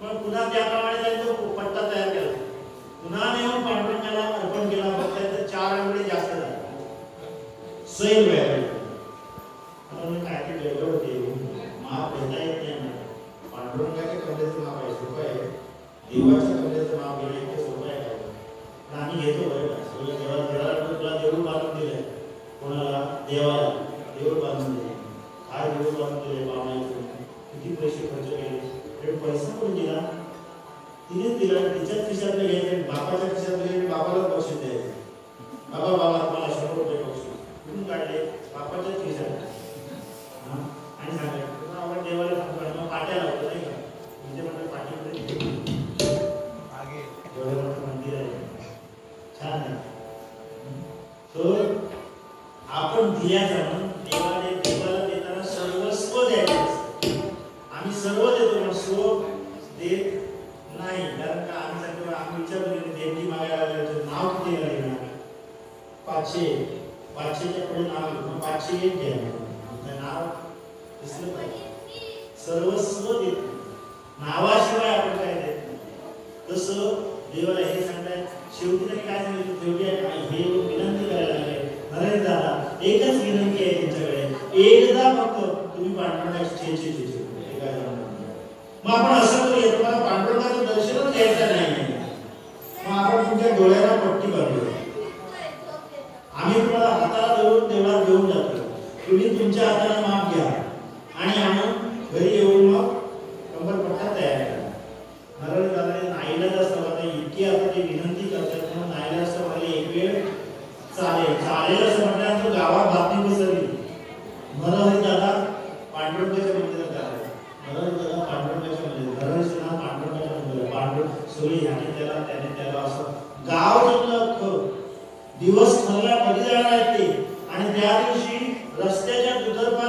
मग पुन्हा त्याप्रमाणे त्यांनी तो पट्टा तयार केला, पुन्हा नेऊन पांडुरंगाला अर्पण केला. फक्त 4 अंगळे जास्त झाले, सैल व्हायला काय ते गडबड होते, माप घेता येत नाही. पांडुरंगाच्या कमरेचं माप आहे सोपं आहे, देवाच्या कमरेचं माप घेणं इतकं सोपं आहे का? पण आम्ही घेतो बरं का, सगळं देवाला तुला देऊळ बांधून दिलंय, कोणाला देवाला देऊळ बांधून दिले, काय देऊळ बांधून दिले बावणाचं, किती पैसे खर्च केले, पैसा पण दिला तिनेच दिला, तिच्याच खिशातले घ्यायचे, बापाच्या खिशातले घ्यायचे, बापालाच बक्षीस द्यायचे, बाबा तुम्हाला 100 रुपये बक्षीस कुठून काढले, बापाच्याच खिशात आणि सांगायचं आपण देवाला सांगतो मग पाट्या लावतो नाही का, म्हणजे म्हणजे पाठीमध्ये एवढं मोठं मंदिर आहे, छान आहे. तर आपण दिल्याचा म्हणून देवाला देताना सर्वस्व द्यायचं असतं. आम्ही सर्व देतो पण स्व देत नाही, कारण का आम्ही सांगतो आम्ही विचारतो देणगी मागायला लागलो नाव किती लागेल, 500च्या पुढे नाव घेतो, 501 घ्या नाव दिसलं पाहिजे, सर्वस्व देत नावाशिवाय आपण काय देत नाही. तसं देवाला हे सांगतायत, शेवटी तरी काय सांगितलं, शेवटी हे विनंती करायला लागले, अरे दादा एकच विनंती आहे तुमच्याकडे, एकदा फक्त तुम्ही पांडुरंगाची चेचे मग आपण असं करूया, तुम्हाला पांडुरंगाचं दर्शनच घ्यायचं नाही, मग आपण तुमच्या डोळ्याला पट्टी बांधूया, आम्ही तुम्हाला हाताला धरून देवळात घेऊन जातो, तुम्ही तुमच्या हाताने माप घ्या आणि आणून घरी येऊन मग कंबरपट्टा तयार करा. नारळ दादाने नाईलाज असं म्हटलं, इतकी आता ते विनंती करतात म्हणून नाईलाज असं म्हटलं एक वेळ चालेल असं म्हटल्यानंतर गावात बातमी पसरली, नरहरी दादा पांडुरंगाच्या मंदिरात आले, नरहरी दादा पांडुरंगाच्या मंदिरात, नरहरीचं नाव पांडुरंगाच्या मंदिरात, पांडुरंग सगळी ह्याने त्याला असं गाव जमलं, दिवस ठरला कधी जाणार आहेत ते, आणि त्या दिवशी रस्त्याच्या दुतर्फा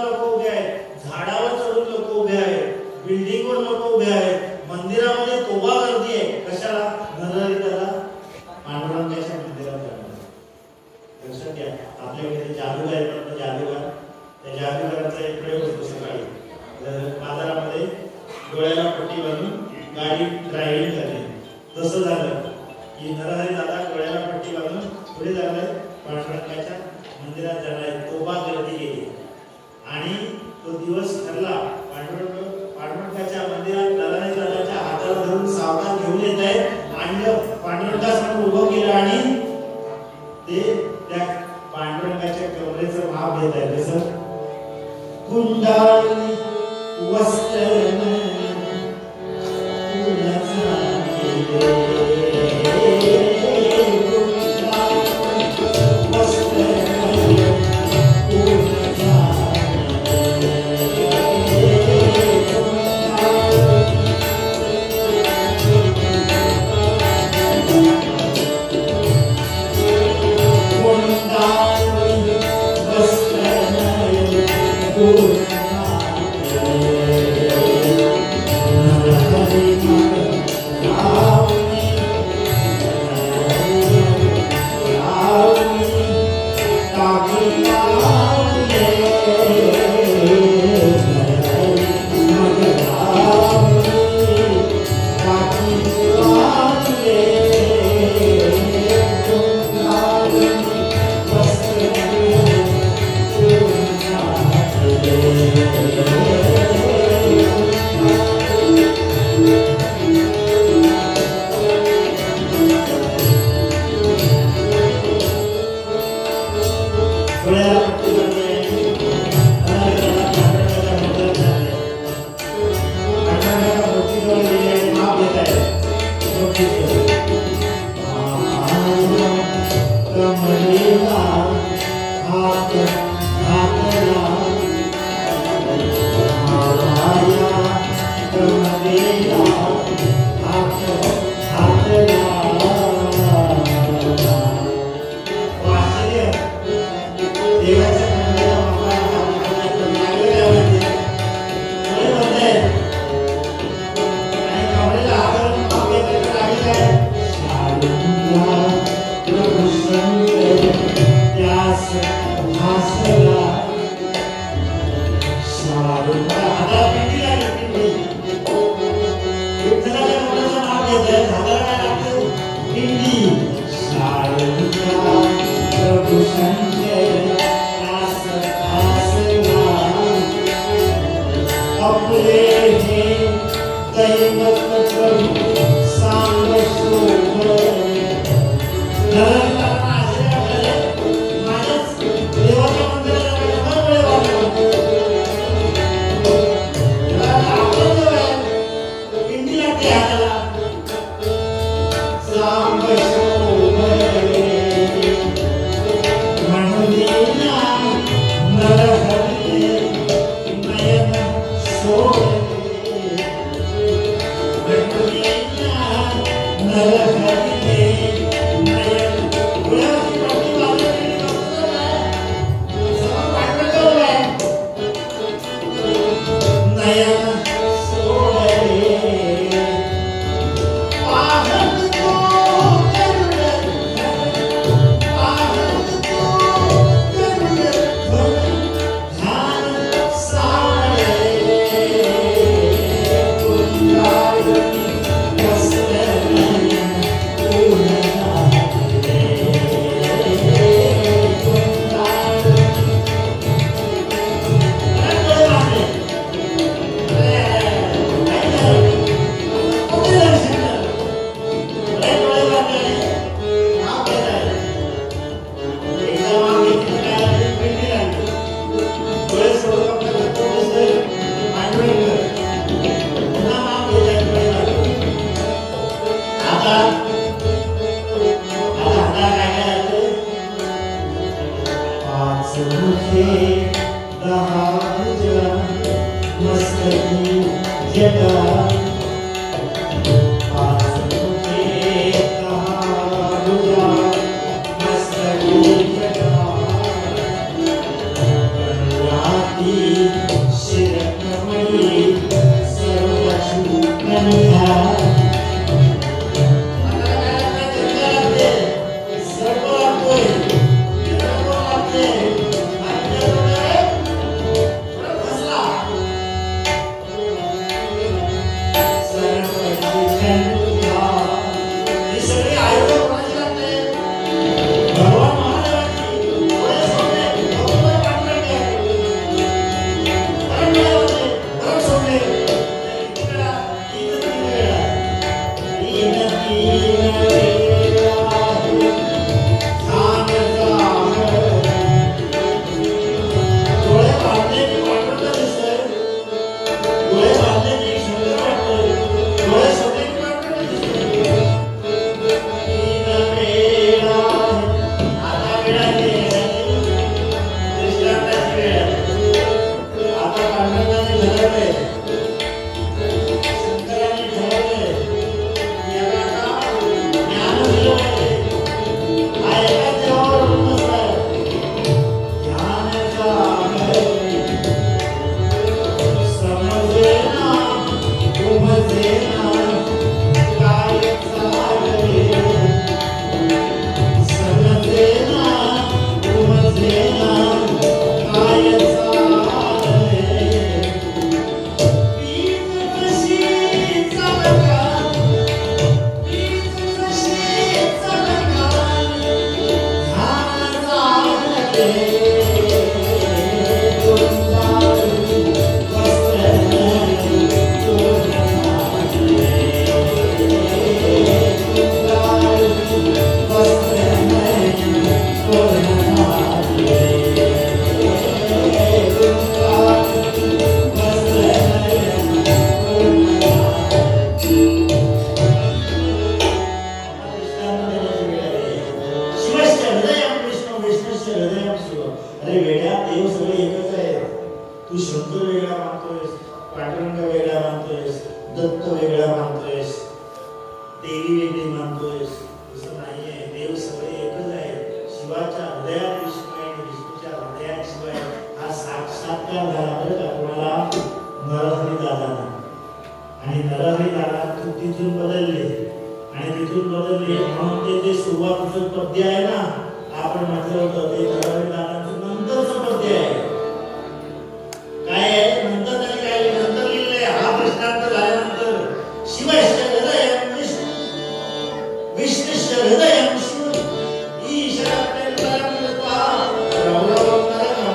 पुढे झालंय पांडुरंगाच्या मंदिरात झालाय तोबा गर्दी केली आणि तो दिवस ठरला. पांडुरंगाच्या मंदिरात दलाने दादाच्या हाताला धरून सावधान घेऊन येत आहेत आणि पांडुरंगासमोर उभं केलं आणि ते त्या पांडुरंगाच्या कमरेचं माप घेत आहे. कसं कुंडाळी वस्त्र अरे वेड्या, देव सगळे एकच आहे. तू शंकर वेगळा मानतोयस, पांडुरंग वेगळा मानतोयस, दत्त वेगळा मानतोयस, देवी वेगळी मानतोयस. तसं नाहीये. देव सगळे एकच आहे. शिवाच्या हृदयात विष्णू आहे आणि विष्णूच्या हृदयात शिव आहे. हा साक्षात्कार झाला बरं का कोणाला? नरहरी दादांना. आणि नरहरी दादा तिथून बदलले आणि तिथून बदलले म्हणून ते सुरुवातीचं पद्य आहे ना, आपण म्हटलं होतं ते नरहरी दादांचं नंतरचं पद्य आहे. काय आहे नंतर? त्यांनी काय नंतर लिहिलंय? हा प्रश्नार्थ झाल्यानंतर शिवश्च हृदयं विष्णु, विष्णुश्च हृदयं शिव, ईश्वरं परं कृत्वा रौरवं नरकं.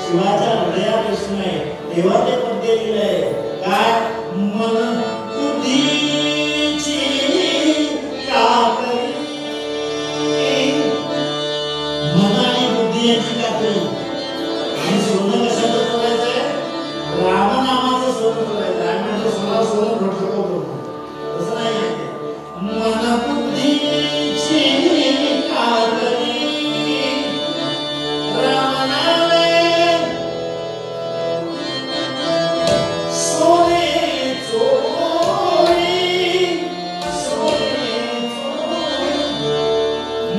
शिवाच्या हृदयात विष्णू आहे तेव्हा ते पद्य लिहिलंय. काय? मन बुद्धीची काकरी, मन आणि बुद्धी यांची काकरी. आणि सोनं कशाचं करायचंय? रामनामाचं सोनं करायचं. आणि म्हणजे सोनं भेटतो तसं नाही. मन बुद्धीची काकरी रामनामे सोने चोरी, सोने चोरी.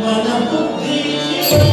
मन बुद्धीची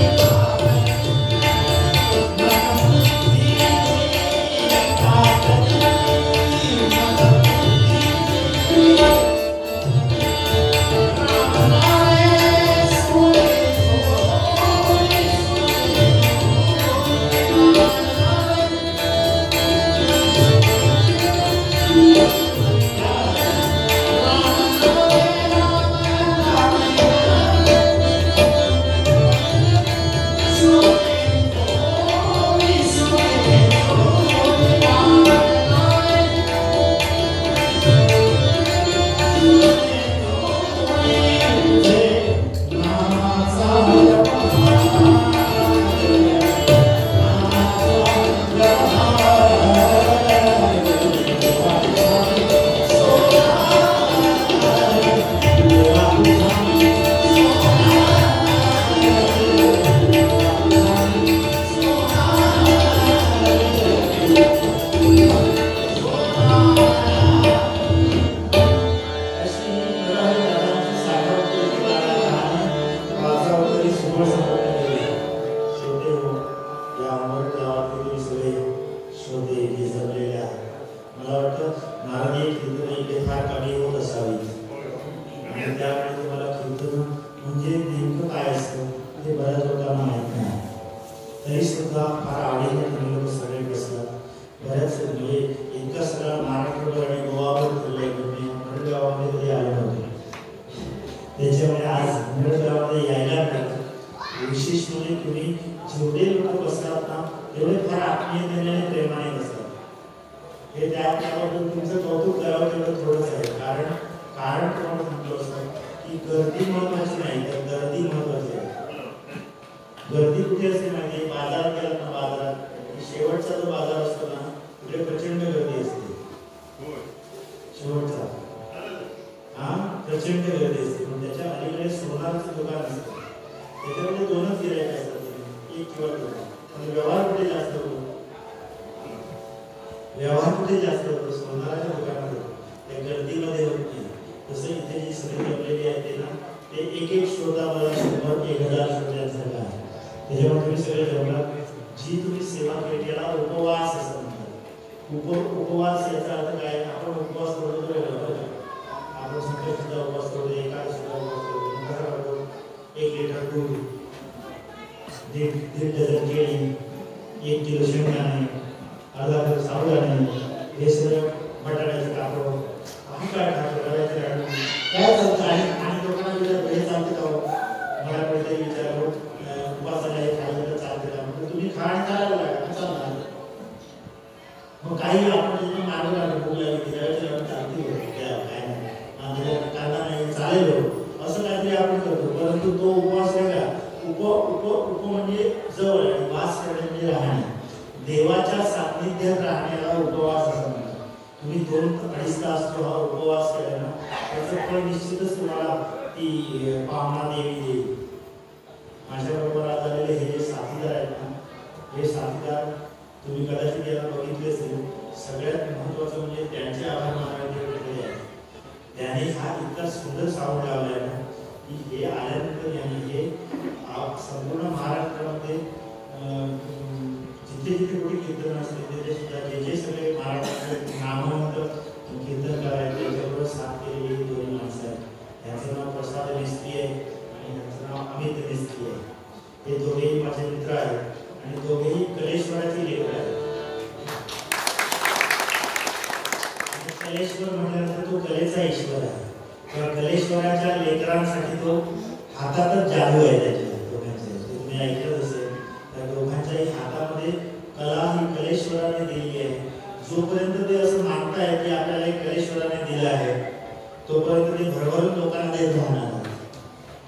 देवाच्या सान्निध्यात राहण्याला उपवास असं म्हणतात. तुम्ही 2-2.5 तास जो हा उपवास केला ना त्याचं फळ निश्चितच तुम्हाला ती पावना देवी देईल. माझ्या बरोबर आलेले हे जे साथीदार आहेत ना कीर्तन असतील ते सुद्धा जे सगळे महाराष्ट्राचे नामवंत कीर्तनकार आहेत त्याच्याबरोबर साथ केलेली दोन माणसं आहेत. यांचं नाव प्रसाद मिस्त्री आहे आणि यांचं नाव अमित मिस्त्री आहे. हे दोघेही माझे मित्र आहेत आणि दोघेही कलेश्वराची लेकर आहेत. कलेश्वर म्हटल्यानंतर तो कलेचा ईश्वर आहे किंवा कलेश्वराच्या लेकरांसाठी तो हातातच जादू आहे. त्याच्या दोघांचे तुम्ही ऐकलं असेल त्या दोघांच्याही हातामध्ये कला ही कलेश्वराने दिली आहे. जोपर्यंत ते असं मानताय की आपल्याला एक कलेश्वराने दिलं आहे तोपर्यंत ते भरभरून लोकांना देत राहणार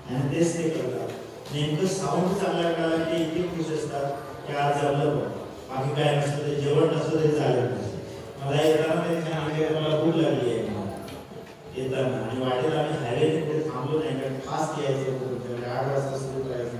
आणि तेच ते करतात. नेमकं साऊंड चांगला कळला की इतके खुश असतात की आज जमलं पण बाकी काय नसतं ते जेवण नसतं तरी चालेल. मला येताना ते सांगितलं मला भूक लागली आहे येताना आणि वाटेला आम्ही हायवे कुठे थांबलो नाही कारण फास्ट यायचं होतं. 8 वाजता सुरू करायचं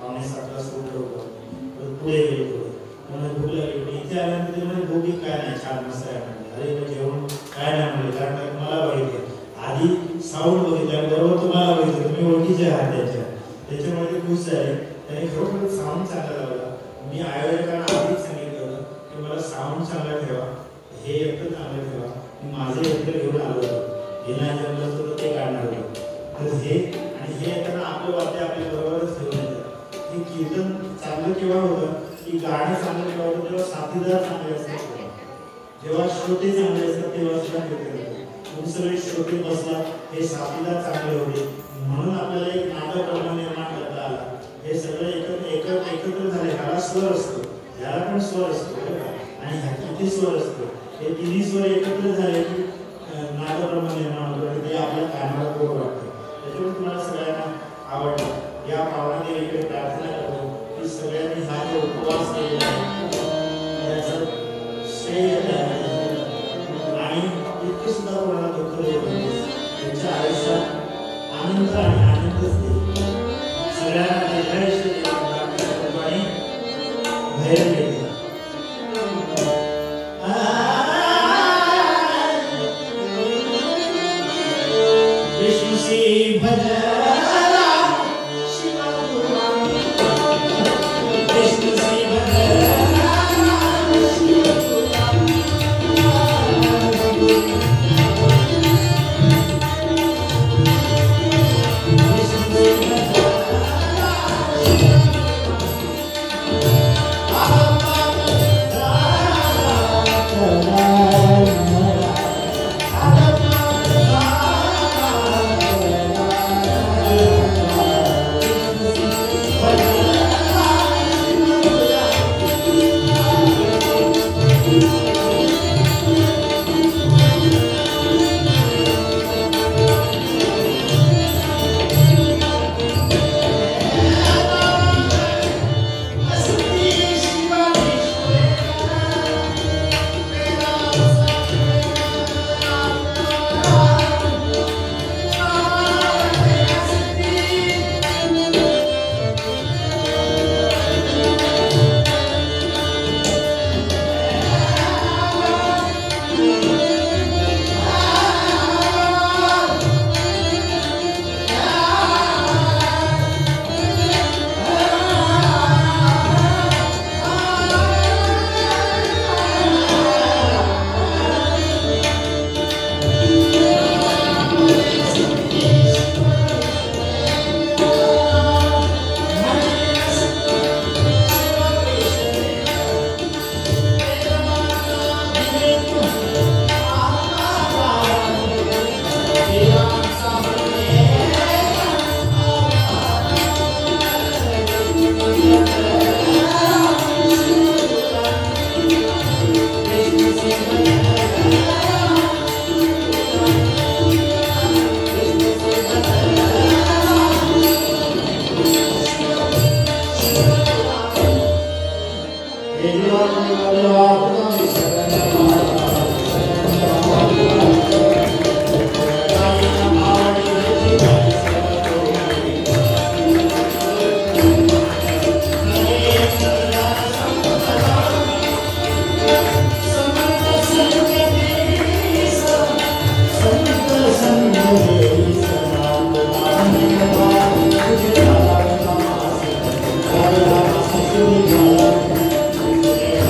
6:45ला सुरू होतं पुढे गेलो मला भूक लागली. इथे आल्यानंतर ते म्हणजे भूक काय नाही छान मस्त आहे म्हणजे अरे मग जेवण काय नाही म्हणले कारण मला बघितलं आधी साऊंड बघितलं बरोबर तुम्हाला बघितलं तुम्ही ओळखीचे आहात त्याच्यामुळे ते खुश झाले. त्याने खरोखर साऊंड चांगला लावला. मी आयोजकांना आधीच सांगितलं होतं की मला साऊंड चांगला ठेवा हे एकटं चांगलं ठेवा. मी माझे एकटं घेऊन आलो होतो हे नाही जमलं असतं तर ते काढणार होतं. तर हे आणि हे येताना आपलं वाद्य आपल्या बरोबरच घेऊन येतात. हे कीर्तन चांगलं केव्हा होतं की गाणं चांगलं केव्हा होतं जेव्हा साथीदार चांगले असतात जेव्हा श्रोते चांगले असतात तेव्हा सुद्धा कीर्तन होतं. तुम्ही सगळे श्रोते बसला हे साथीदार चांगले होते म्हणून आपल्याला एक नाटक निर्माण करता आला. हे सगळे एकत्र झाले. ह्याला स्वर असतो ह्याला पण स्वर असतो आणि किती स्वर असतो हे तिन्ही स्वर एकत्र झाले की नाटकब्रह्म निर्माण होतो आणि ते आपल्या कानाला गोड वाटतं. त्याच्यामुळे तुम्हाला सगळ्यांना आवडतं. या पावनादेवीकडे प्रार्थना करतो की सगळ्यांनी हा जो उपवास केलेला आहे त्याचं श्रेय आणि इतके सुद्धा कोणाला दुःख देत नाही. त्यांच्या आयुष्यात आनंद आणि आनंदच देईल. सगळ्यांना दीर्घायुष्य देईल आणि धैर्य देईल.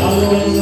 Hallelujah.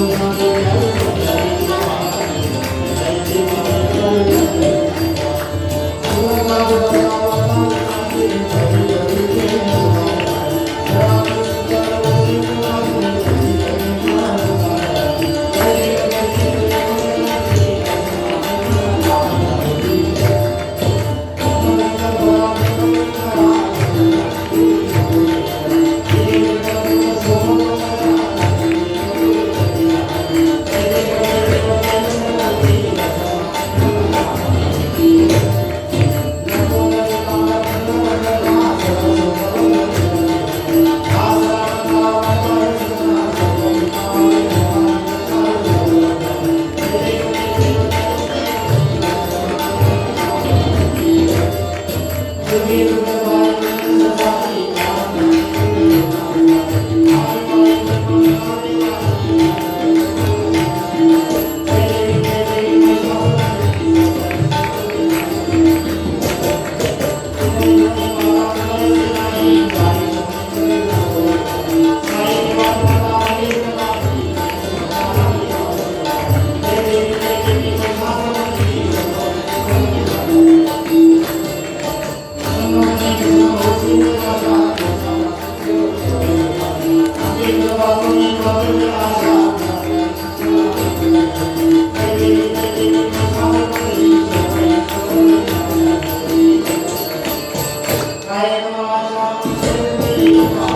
आहे